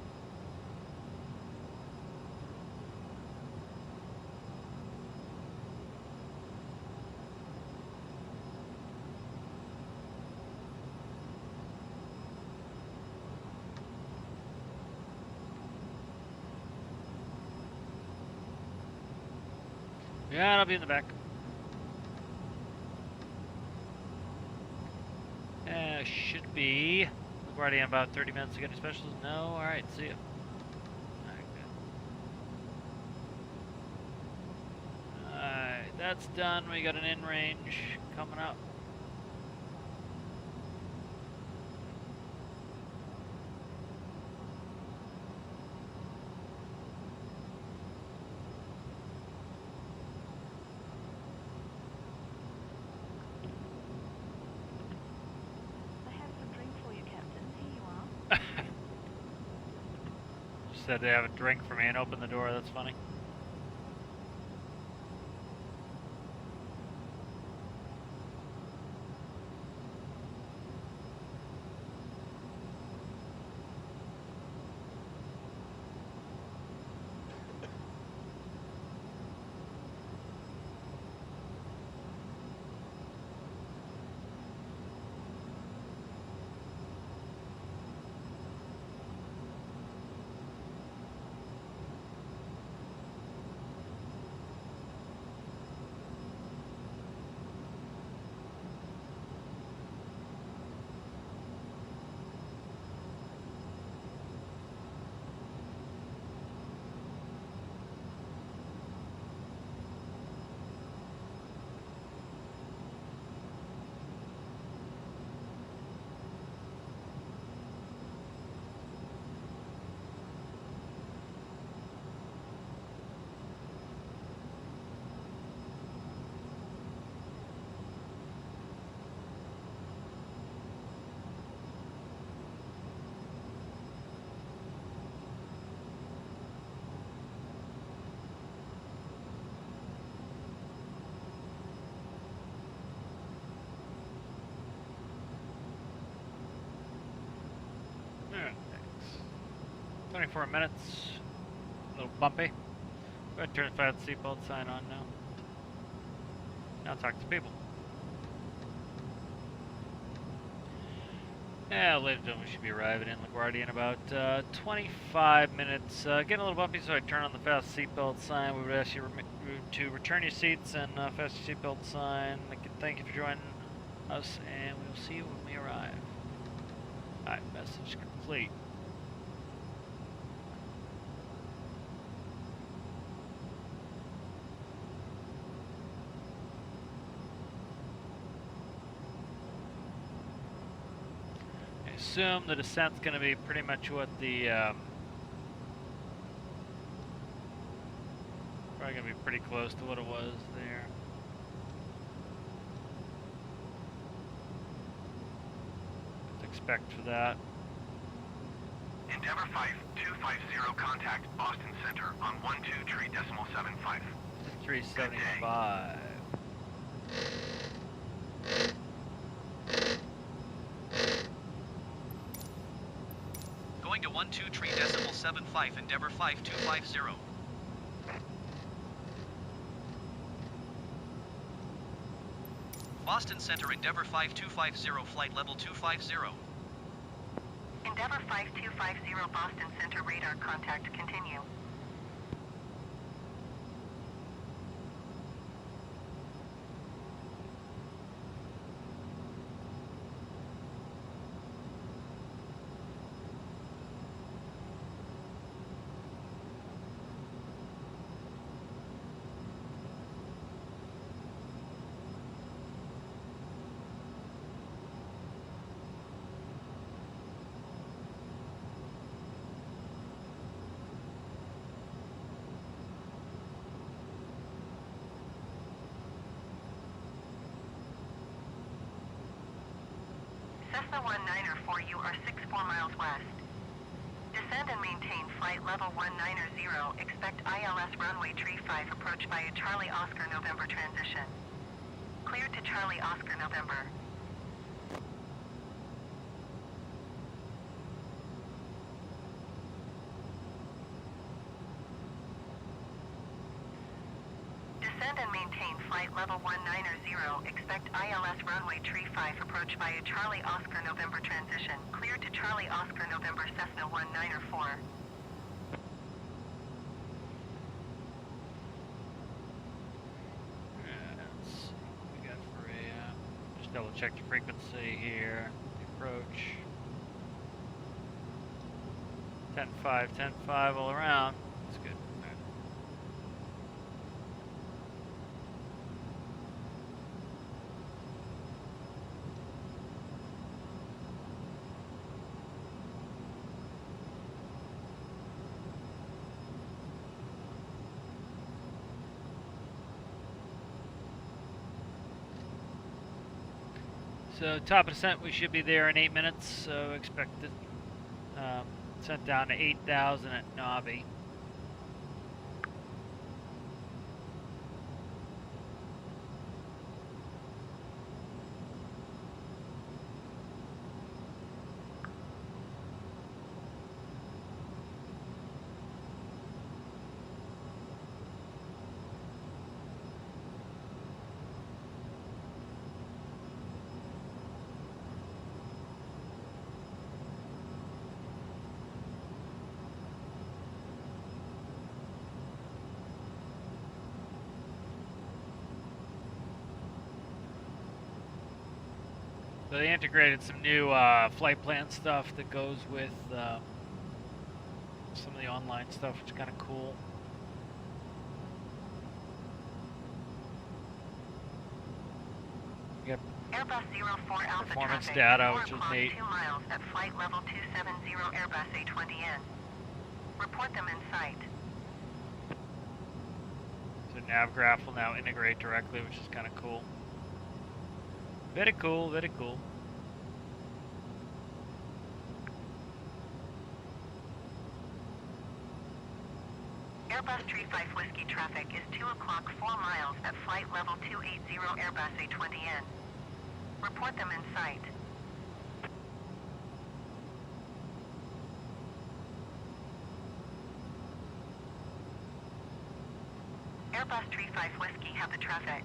Yeah, I'll be in the back. Should be. We're already in about 30 minutes to get any specials. No? Alright, see ya. Alright, that's done. We got an in range coming up. Said they have a drink for me and open the door. That's funny. 24 minutes. A little bumpy. Go ahead and turn the fire seatbelt sign on now. Now talk to people. Yeah, ladies and gentlemen, we should be arriving in LaGuardia in about 25 minutes. Getting a little bumpy, so I turn on the fast seatbelt sign. We would ask you to return your seats and fast your seatbelt sign. Thank you for joining us, and we will see you when we arrive. Alright, message complete. I assume the descent's going to be pretty much what the probably going to be pretty close to what it was there. What to expect for that. Endeavor 5250, contact Boston Center on 123.75. 375. Going to 123.75, Endeavor 5250. Boston Center, Endeavor 5250, flight level 250. Endeavor 5250, Boston Center, radar contact, continue. Cessna 194, you are 64 miles west. Descend and maintain flight level 190. Expect ILS runway 35 approach via Charlie Oscar November transition. Cleared to Charlie Oscar November. Descend and maintain flight level 190. Expect ILS runway 35 approach via Charlie Oscar November transition. Cleared to Charlie Oscar November Cessna 194. Let's see what we got for a, just double check the frequency here. The approach. 10.5, 10.5 all around. That's good. So top of descent, we should be there in 8 minutes. So expect it sent down to 8,000 at Nobby. So they integrated some new flight plan stuff that goes with some of the online stuff, which is kind of cool. You got Airbus 04 Alpha performance traffic, data, 4 which is o'clock, neat. 2 miles at flight level 270 Airbus A20N. Report them in sight. So NavGraph will now integrate directly, which is kind of cool. Very cool, very cool. Airbus 35 Whiskey traffic is 2 o'clock, 4 miles at flight level 280 Airbus A20N. Report them in sight. Airbus 35 Whiskey, have the traffic.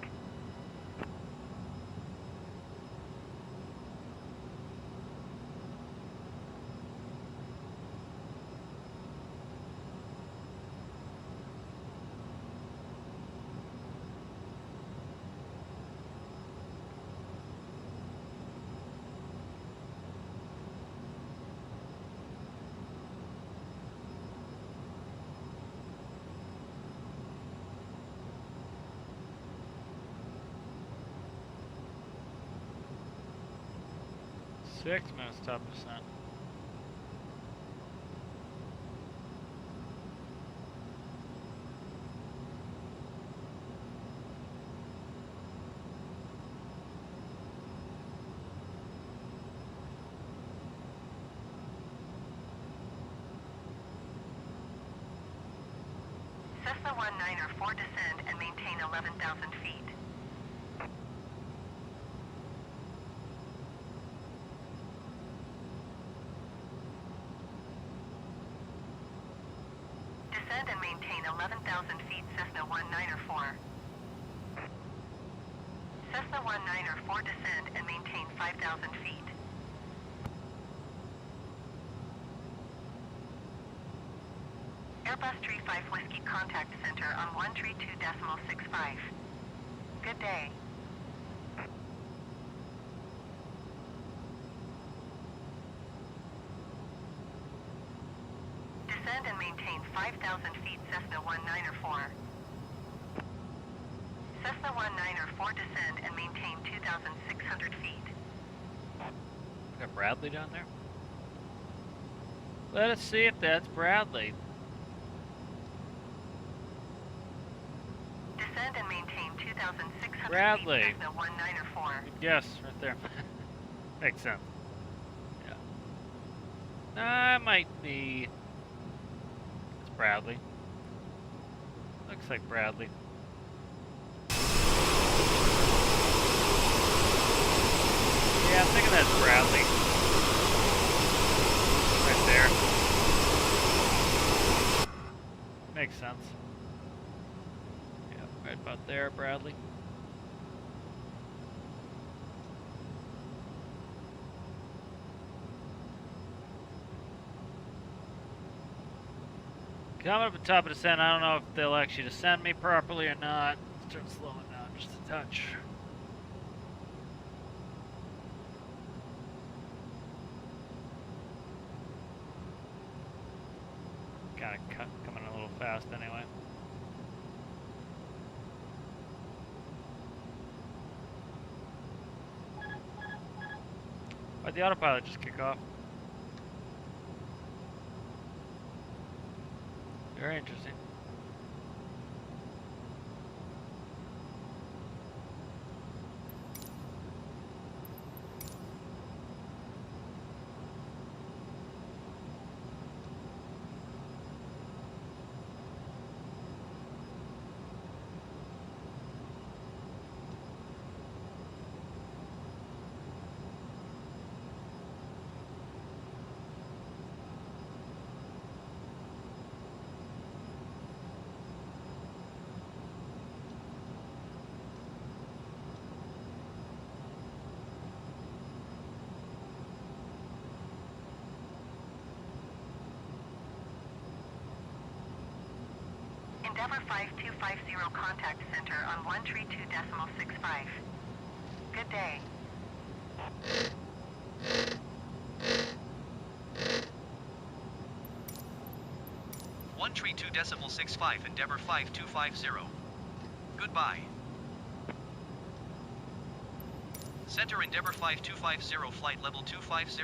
Six minutes top percent. Cessna 1904, descend and maintain 11,000 feet. Descend and maintain 11,000 feet, Cessna 1904. Cessna 1904, descend and maintain 5,000 feet. Airbus 35 Whiskey, contact center on 132.65. Good day. Descend and maintain 5,000 feet, Cessna 1904. Cessna 1904, descend and maintain 2,600 feet. Got Bradley down there? Let us see if that's Bradley. Descend and maintain 2,600 Bradley. feet, Cessna 1904. Yes, right there. Makes sense. Yeah. That might be. It's Bradley. Looks like Bradley. Yeah, I'm thinking that's Bradley. Right there. Makes sense. Yeah, right about there, Bradley. Coming up at the top of the descent, I don't know if they'll actually descend me properly or not. Start slowing down just a touch. Kind of coming a little fast anyway. Why'd the autopilot just kick off? Very interesting. Endeavour 5250, contact center on 132.65. Good day. One 132.65, Endeavour 5250. Goodbye. Center Endeavour 5250, flight level 250.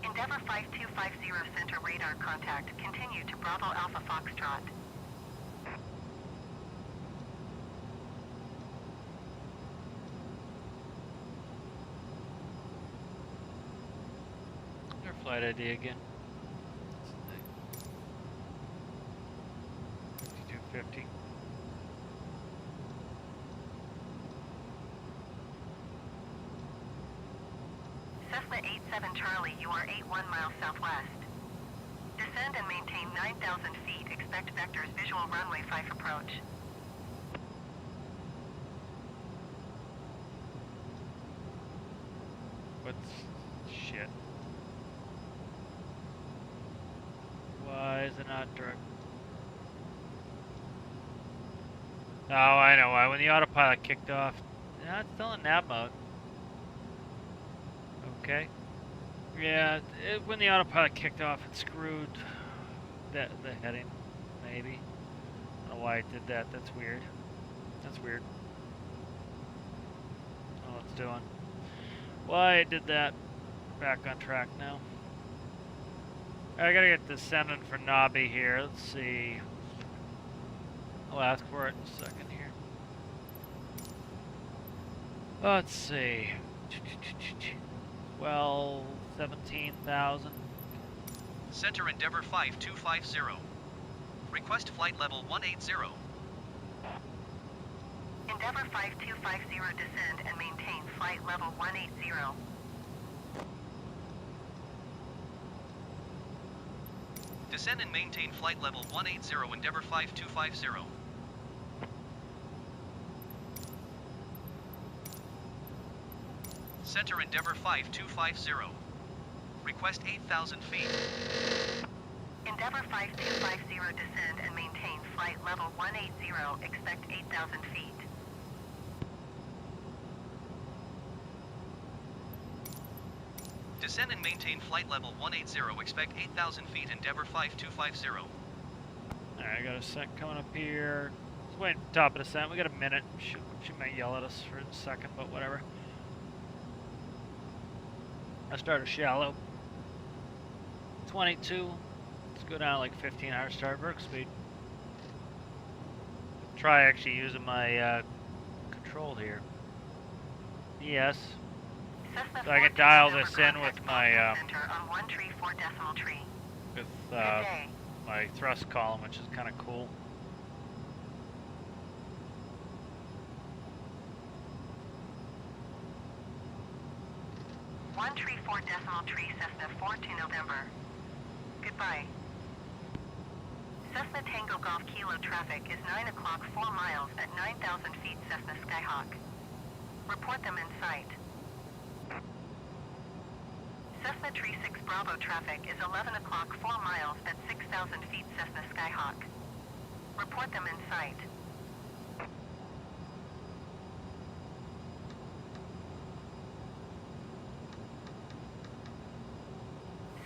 Endeavour 5250, center radar contact. Continue to Bravo Alpha Foxtrot. Their flight ID again. 5250. Cessna 87 Charlie, you are 81 miles southwest. Descend Descend and maintain 9,000 feet. Expect vectors visual runway 5 approach. What's shit? Why is it not direct? Oh, I know why. When the autopilot kicked off, no, it's still in nav mode. Okay. Yeah, when the autopilot kicked off, it screwed the heading. Maybe. I don't know why it did that. That's weird. That's weird. I don't know what it's doing. Why it did that. Back on track now. I gotta get descendant for Nobby here. Let's see. I'll ask for it in a second here. Let's see. 12, 17,000. Center Endeavour 5250. Request flight level 180. Endeavour 5250 descend and maintain flight level 180. Descend and maintain flight level 180 Endeavour 5250. Center Endeavour 5250. Request 8,000 feet. Endeavour 5250 descend and maintain flight level 180. Expect 8,000 feet. Descend and maintain flight level 180. Expect 8,000 feet Endeavour 5250. Alright, I got a descent coming up here. Let's wait at the top of descent. We got a minute. She might yell at us for a second, but whatever. I started shallow. 22. Let's go down to like 15 start work speed. Try actually using my control here. Yes. So I can dial this in with my with my thrust column, which is kind of cool. Cessna 4 to November. Goodbye. Cessna Tango Golf Kilo traffic is 9 o'clock 4 miles at 9,000 feet Cessna Skyhawk. Report them in sight. Cessna Tree 6 Bravo traffic is 11 o'clock 4 miles at 6,000 feet Cessna Skyhawk. Report them in sight.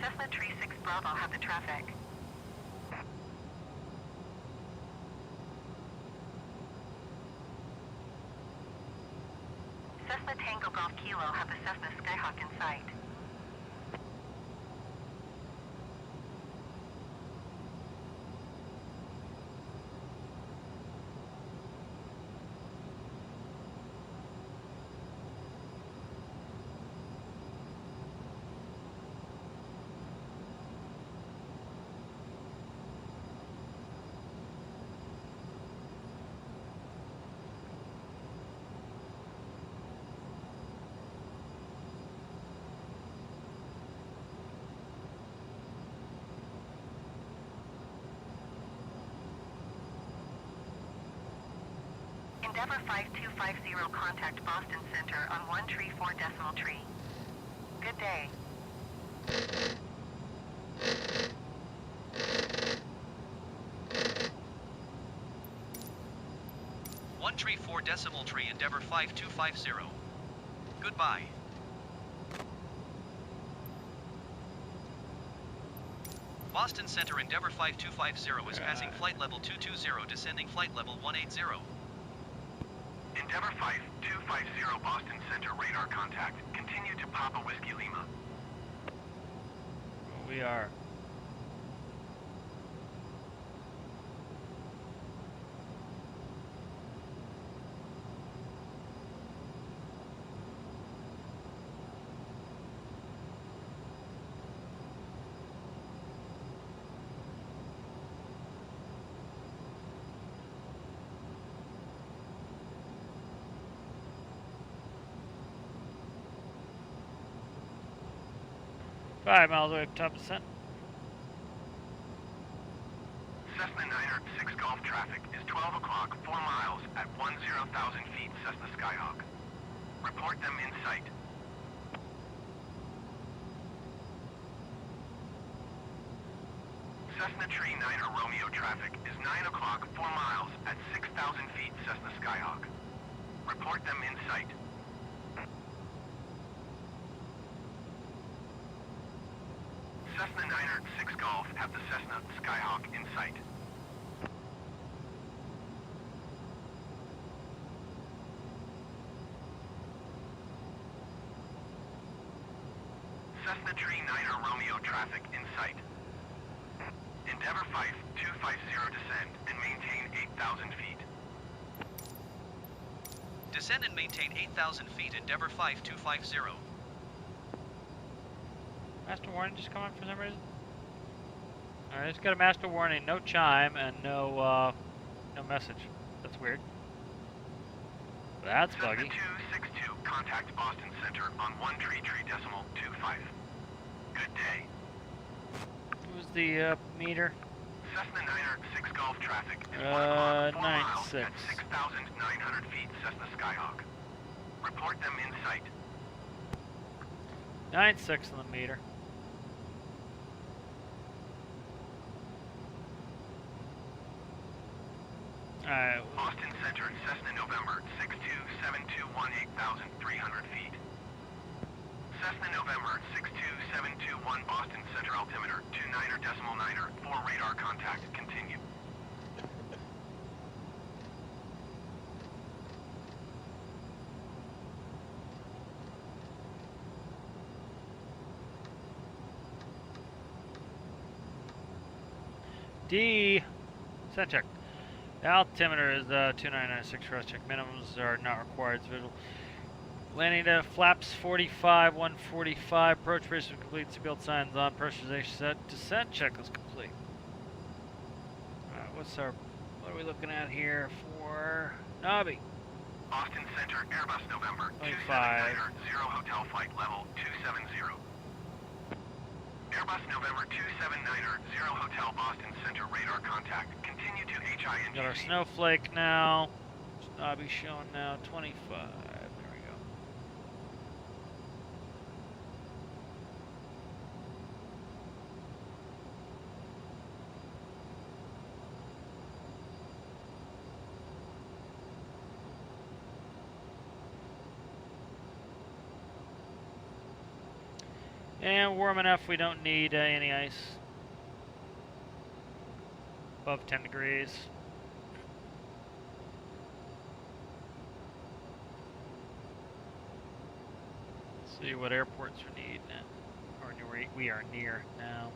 Cessna Tree 6 Bravo have the traffic. Cessna Tango Golf Kilo have the Cessna Skyhawk in sight. Endeavour 5250 contact Boston Center on 134 decimal tree. Good day. One tree 4 decimal tree Endeavour 5250. Goodbye. Boston Center Endeavour 5250 is passing flight level 220, descending flight level 180. Endeavour 5250 Boston Center radar contact. Continue to Papa Whiskey Lima. We are. Five miles away from top descent. Cessna 906 Golf traffic is 12 o'clock, 4 miles at 10,000 feet Cessna Skyhawk. Report them in sight. Cessna Tree 9er Romeo traffic is 9 o'clock, 4 miles at 6,000 feet Cessna Skyhawk. Report them in sight. Cessna 9er 6 Golf have the Cessna Skyhawk in sight. Cessna Tree 9er Romeo traffic in sight. Endeavor Fife 250 descend and maintain 8,000 feet. Descend and maintain 8,000 feet, Endeavor 5250. Master warning just come on for some reason? Alright, it's got a master warning, no chime, and no message. That's weird. That's Cessna buggy. 262, contact Boston Center on 133.25. Good day. Who's the meter? Cessna 9er 6 Golf traffic is 1 o'clock, 4 miles 96. at 6,900 feet Cessna Skyhawk. Report them in sight. 96 on the meter. Alright, Boston Center, Cessna November 62721 8,300 feet. Cessna November 62721 Boston Center altimeter 29er.9er for radar contact. Continue. D. Set check. The altimeter is 2996 cross check. Minimums are not required. It's visual. Landing to flaps 45, 145. Approach brace is complete. Seatbelt signs on. Pressurization set. Descent check is complete. What are we looking at here for Nobby? Boston Center, Airbus November 25. 279er 0 hotel flight level 270. Airbus November 279er 0 hotel Boston Center radar contact. Continue to HINGC. Got our snowflake now. Nobby showing now 25. There we go. And warm enough, we don't need any ice. Above 10 degrees. Let's see what airports we need now. Or we are near now.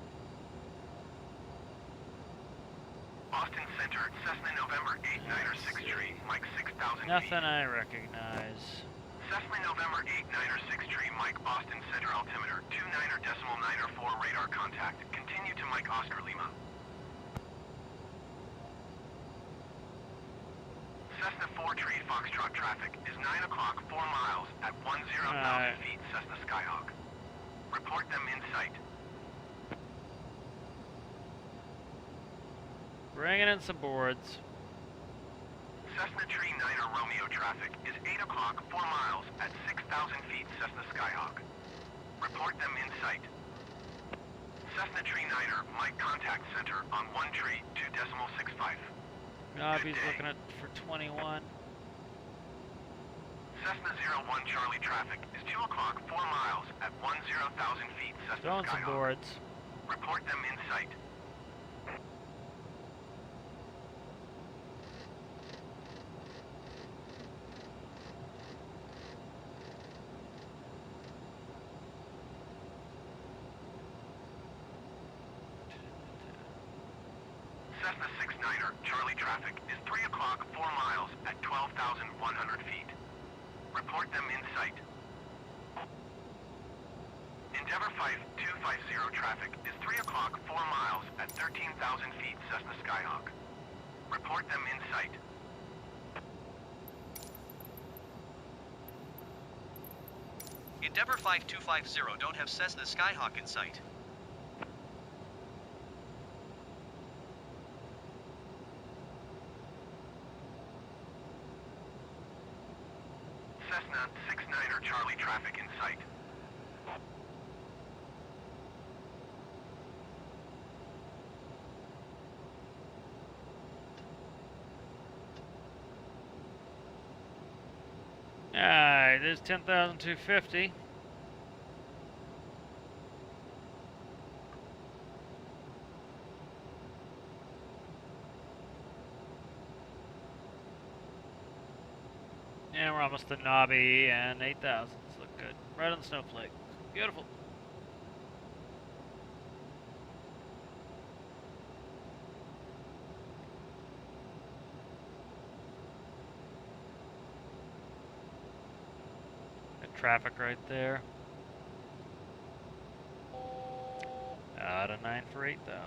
Boston Center, Cessna November 896 tree, Mike 6,000 feet. Nothing I recognize. Cessna November 896 tree, Mike Boston Center altimeter 29er.9er4 radar contact. Continue to Mike Oscar Lima. Cessna 4 tree Foxtrot traffic is 9 o'clock, 4 miles at 10,000 feet Cessna Skyhawk. Report them in sight. Bringing in some boards. Cessna Tree 9er Romeo traffic is 8 o'clock, 4 miles at 6,000 feet Cessna Skyhawk. Report them in sight. Cessna Tree 9er Mike Contact Center on 1 tree 2.65. Nobby's looking at for 21. Cessna 01 Charlie traffic is 2 o'clock, 4 miles at 10,000 feet Cessna Throwing some Skyhawk. boards. Report them in sight. Cessna 69er Charlie traffic is 3 o'clock, 4 miles at 12,100 feet. Report them in sight. Endeavor Fife 250 traffic is 3 o'clock, 4 miles at 13,000 feet Cessna Skyhawk. Report them in sight. Endeavor 5250 don't have Cessna Skyhawk in sight. Cessna 69er Charlie traffic in sight. Alright, there's 10,250. And we're almost to Nobby and 8,000. Look good. Right on the snowflake. Beautiful. Good traffic right there. Out of 9 for 8,000.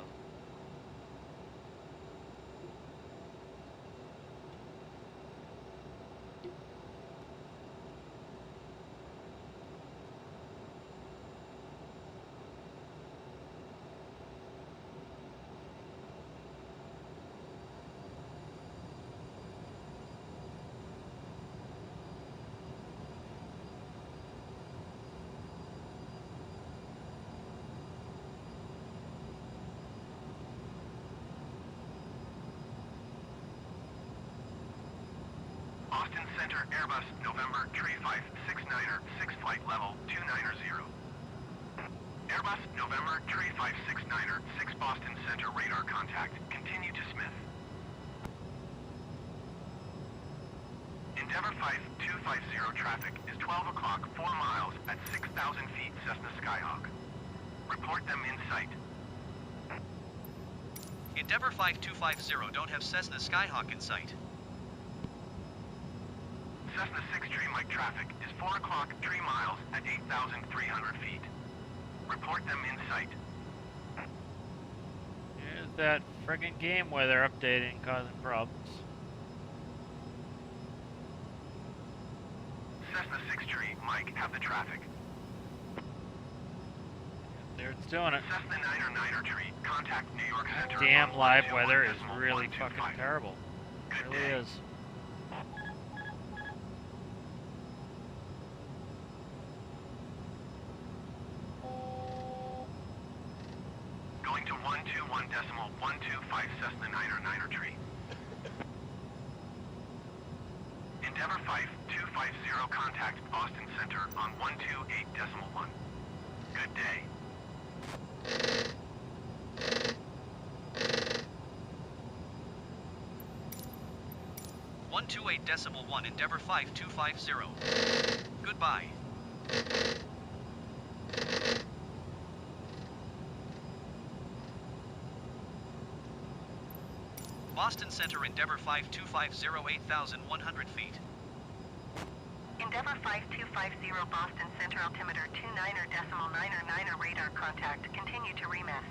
Austin Center Airbus November Tree 569er 6 flight level 290. Airbus November Tree 569er 6 Boston Center radar contact. Continue to Smith. Endeavor 5250 traffic is 12 o'clock 4 miles at 6,000 feet Cessna Skyhawk. Report them in sight. Endeavor 5250 don't have Cessna Skyhawk in sight. Cessna 6 Tree Mike traffic is 4 o'clock 3 miles at 8,300 feet. Report them in sight. Here's that friggin' game weather updating causing problems. Cessna 6 Tree Mike have the traffic. There it's doing it. Cessna 9er Tree contact New York Center. Damn on live 121 weather is decimal really 125. fucking terrible. Good It really day. is. Going to 121 decimal 125 Cessna 9er Tree. Endeavor 5250 contact Boston Center on 128 decimal 1. Good day. 128.1 Endeavor 5250. Goodbye. Boston Center Endeavor 5250 8,100 feet. Endeavor 5250 Boston Center altimeter 29er radar contact. Continue to remess.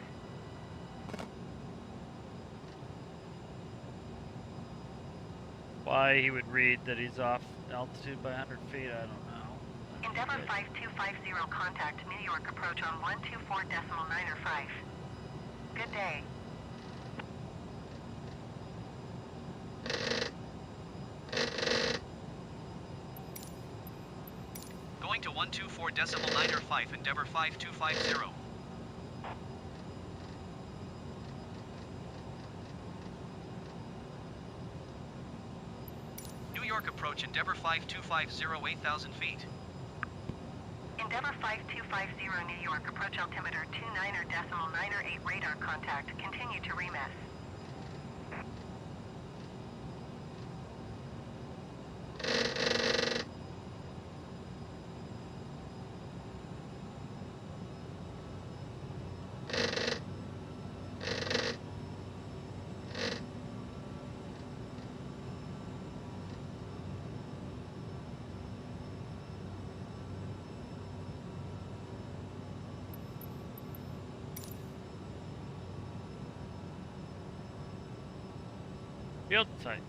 Why he would read that he's off altitude by 100 feet, I don't know. Endeavor 5250 contact New York approach on 124.95. Good day. Going to 124.95 Endeavor 5250. New York approach Endeavor 5250 8,000 feet. Endeavor 5250 New York approach altimeter 29er.98 radar contact. Continue to remess. Field site.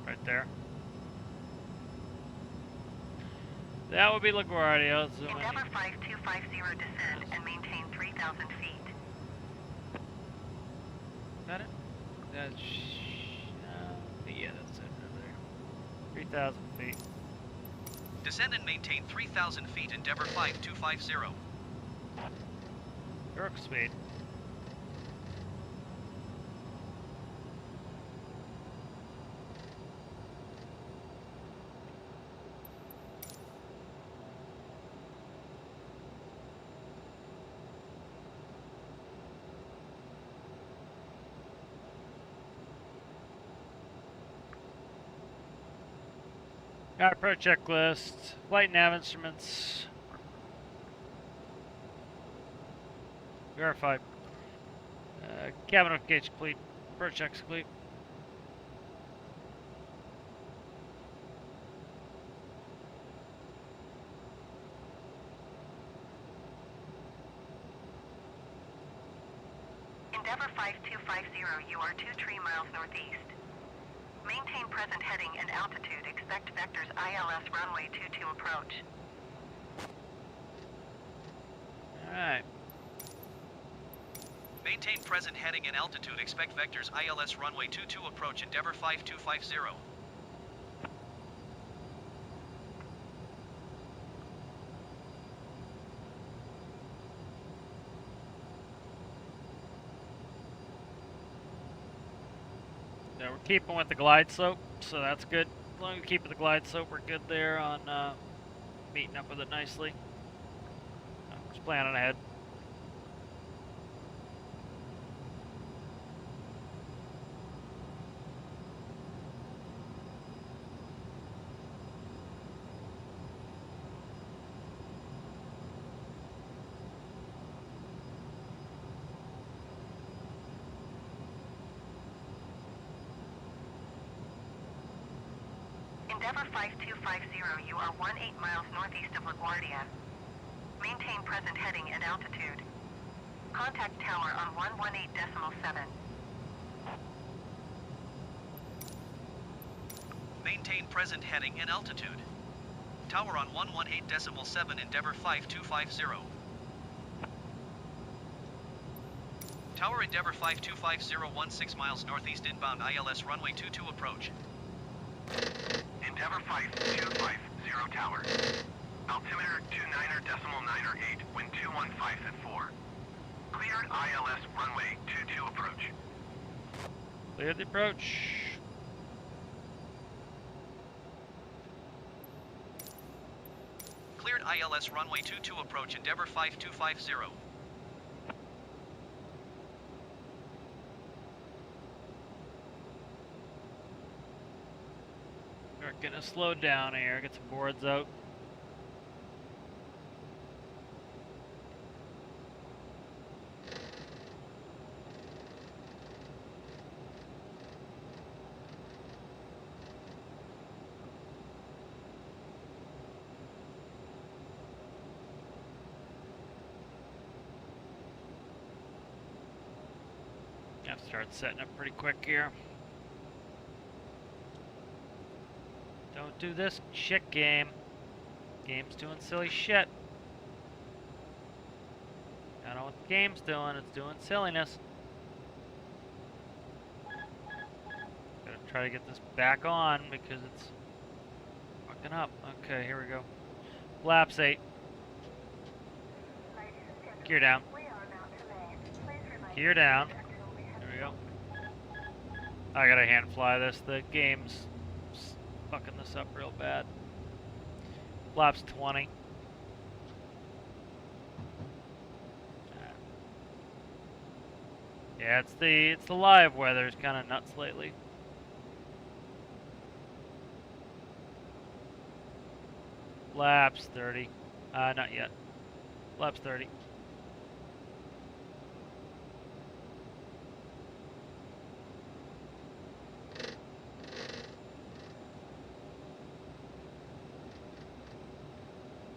Right there. That would be LaGuardia. Zoom in. Endeavor 5250 descend and maintain 3,000 3,000 feet. Got it? That's, yeah, that's it right there. 3,000 feet. Descend and maintain 3,000 feet, Endeavour 5250. York speed. Got pro checklist, flight nav instruments. Verified. Cabin gauge complete. Pro checks complete. Endeavour 5250, you are 2 tree miles northeast. Maintain present heading and altitude. Expect vectors ILS runway 22 approach. Alright. Maintain present heading and altitude. Expect vectors ILS runway 22 approach. Endeavour 5250. Yeah, we're keeping with the glide slope, so that's good. As long as we keep with the glide slope, we're good there on meeting up with it nicely. Just planning ahead. Endeavour 5250, you are 18 miles northeast of LaGuardia. Maintain present heading and altitude. Contact tower on 118.7. Maintain present heading and altitude. Tower on 118.7, Endeavour 5250. Tower Endeavour 5250, 16 miles northeast inbound ILS runway 22 approach. Endeavour 5250 tower. Altimeter 29.908, wind 215 at 4. Cleared ILS runway 22 approach. Clear the approach. Cleared ILS runway 22 approach, Endeavour 5250. We're gonna slow down here, get some boards out. Have to start setting up pretty quick here. Don't do this shit game. Game's doing silly shit. I don't know what the game's doing, it's doing silliness. Gotta try to get this back on because it's fucking up. Okay, here we go. Flaps 8. Gear down. Gear down. There we go. I gotta hand fly this. The game's fucking this up real bad. Flaps 20. Yeah, it's the live weather is kind of nuts lately. Flaps 30. Not yet. Flaps 30.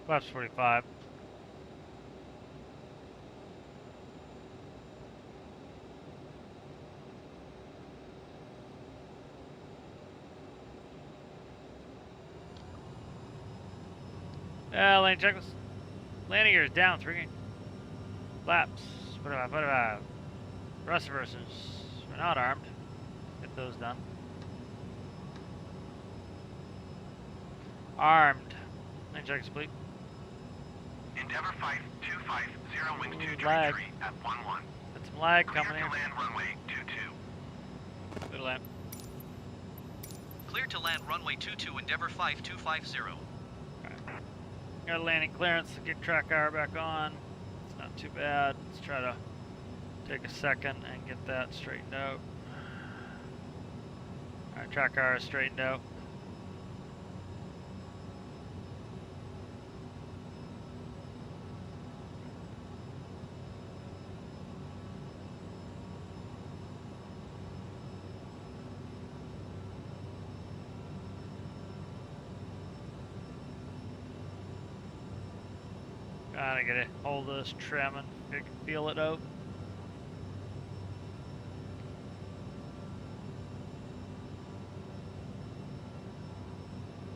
Flaps 45. Lane checklist. Landing gear is down 3. Flaps. What about? Rust reversers. We're not armed. Get those done. Armed. Lane check complete. Endeavor 5250, wind 233 lag. at 11. Got some lag Clear coming to in. land runway 22. Good land. Clear to land runway 22, Endeavor 5250. Got a landing clearance to get track hour back on. It's not too bad. Let's try to take a second and get that straightened out. Alright, track hour is straightened out. Gotta get a hold of this trim and feel it out.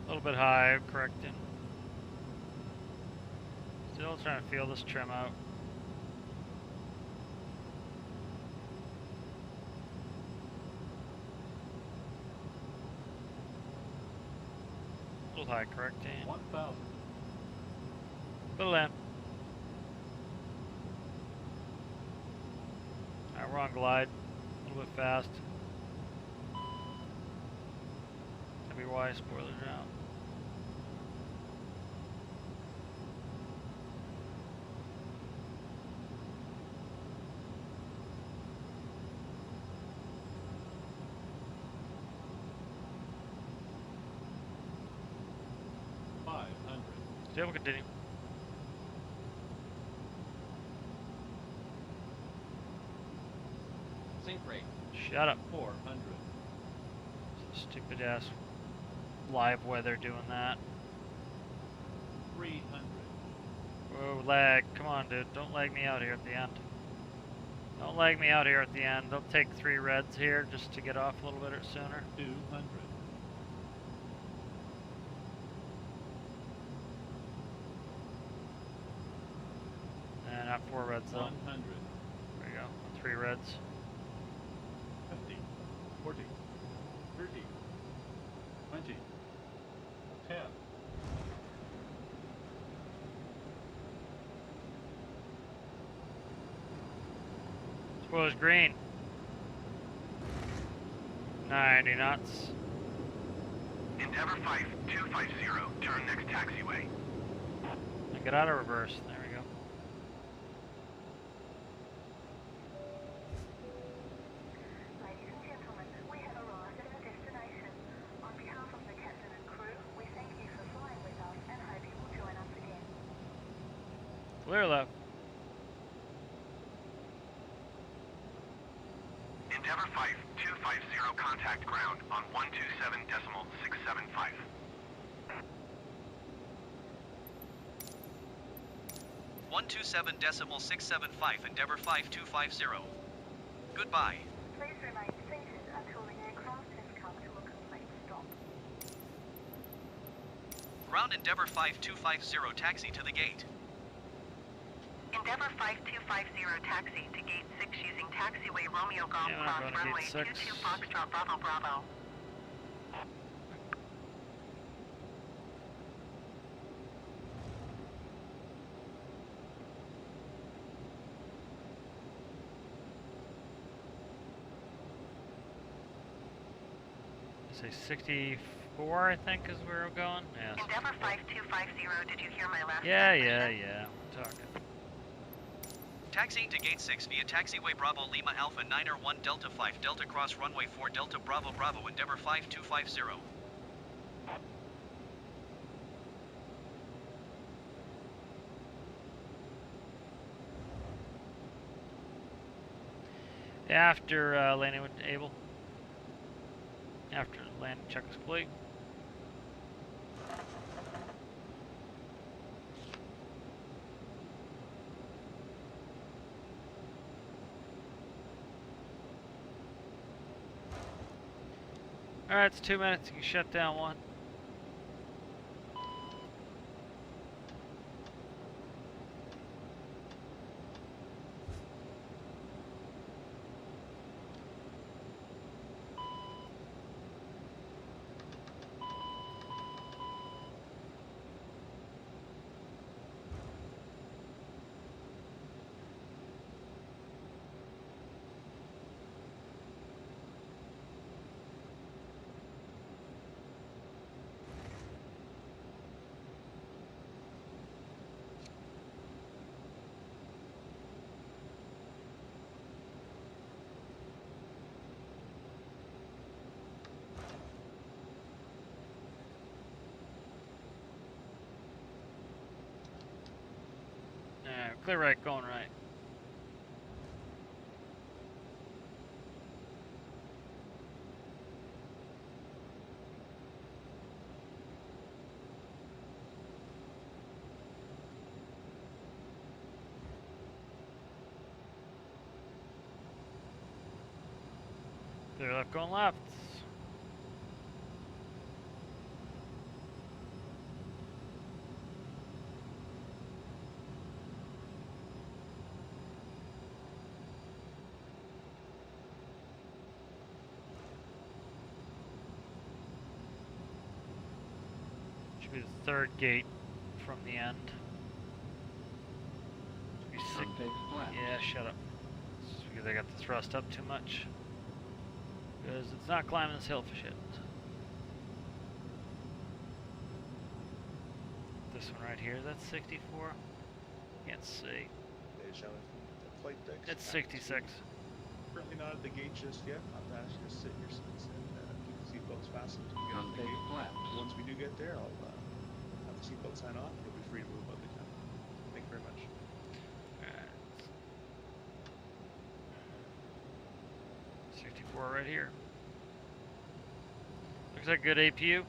A little bit high, correcting. Still trying to feel this trim out. A little high, correcting. 1,000. Little in. Alright, we're on glide. A little bit fast. WY spoilers out. Still we'll continue. Sync rate. Shut up. 400. Stupid ass live weather doing that. 300. Whoa, lag. Come on, dude. Don't lag me out here at the end. Don't lag me out here at the end. They'll take 3 reds here just to get off a little bit sooner. 200. And not 4 reds though. 100. There we go. 3 reds. 50. 40. 30. 20. 10. Spoilers green. 90 knots. Endeavor 5250, turn next taxiway. And get out of reverse. There we go. Ladies and gentlemen, we have arrived at our destination. On behalf of the captain and crew, we thank you for flying with us and hope you will join us again. Clear left. Endeavor 5250, contact ground on 127.675. 127.675, Endeavor 5250. Goodbye. Please remain seated until the aircraft has come to a complete stop. Ground Endeavor 5250, taxi to the gate. Endeavor 5250 taxi to gate 6 using taxiway Romeo Golf Yeah, we're Cross going to runway gate 6. 22 Foxtrot Bravo Bravo. Say 64, I think, is where we're going. Yeah. Endeavor 5250, did you hear my last Yeah. transmission? I'm talking. Taxiing to gate 6 via taxiway Bravo Lima Alpha 9er 1 Delta 5 Delta cross runway 4 Delta Bravo Bravo Endeavor 5250. After landing with Able. After landing check is complete. Alright, it's 2 minutes. You can shut down one. Clear right, going right. Clear left, going left. Should be the third gate from the end. Should be six. Yeah, shut up. It's because I got the thrust up too much. Because it's not climbing this hill for shit. This one right here, that's 64. Can't see. It's 66. Currently not at the gate just yet. I'll ask you to sit in your seats and keep the seatbelts fastened until we get on the gate. Once we do get there, I'll have the seatbelt sign off. You'll be free to move out the town. Thank you very much. Alright. 64 right here. Looks like good APU.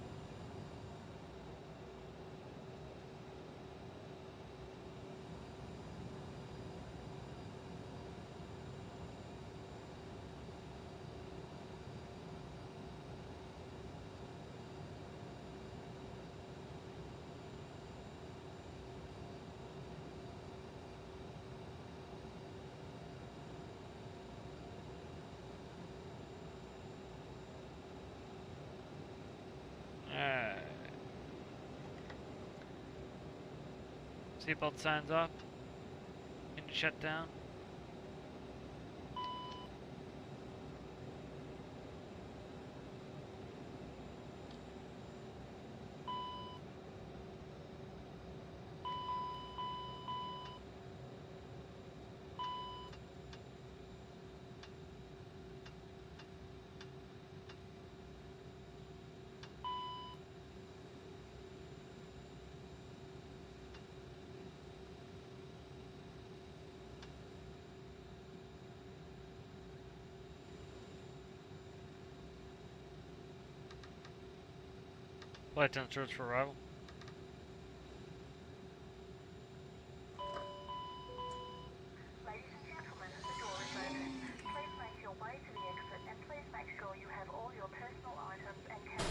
Alright. Seatbelt signs off. Engine shut down. Flight 10 starts for arrival. Ladies and gentlemen, the door is open. Please make your way to the exit and please make sure you have all your personal items and cash.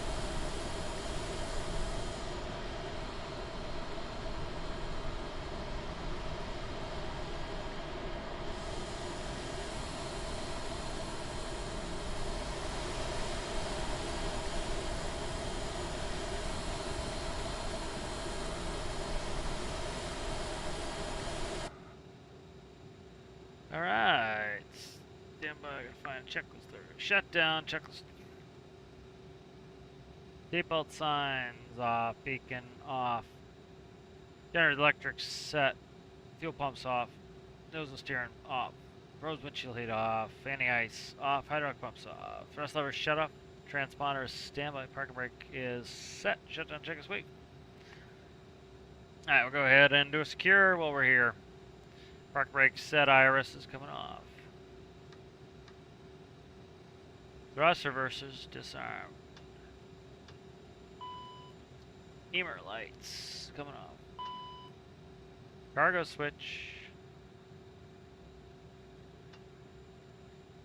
Alright. Stand by, I gotta find a checklist there. Shutdown, checklist. Seatbelt signs off, beacon off. Generator electric set. Fuel pumps off. Nose and steering off. Rose windshield heat off. Anti-ice off. Hydraulic pumps off. Thrust lever shut off. Transponder standby. Parking brake is set. Shutdown check is wait. Alright, we'll go ahead and do a secure while we're here. Park brake set, iris is coming off. Thrust reversers disarmed. Emer lights coming off. Cargo switch.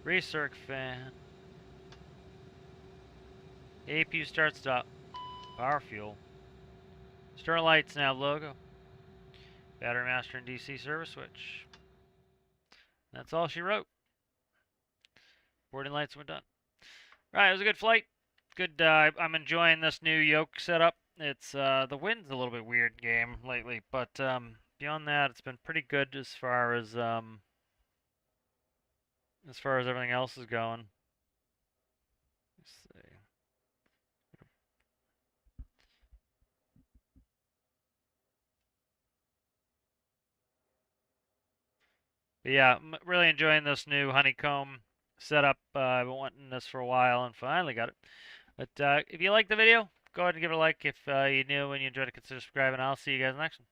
Recirc fan. APU start stop. Power fuel. Stern lights now logo. Battery master and DC service switch. That's all she wrote. Boarding lights were done. Right, it was a good flight. Good. I'm enjoying this new yoke setup. It's the wind's a little bit weird game lately, but beyond that, it's been pretty good as far as everything else is going. Let's see. But yeah, I'm really enjoying this new honeycomb setup. I've been wanting this for a while and finally got it. But if you like the video, go ahead and give it a like. If you new and you enjoyed it, consider subscribing. I'll see you guys next one.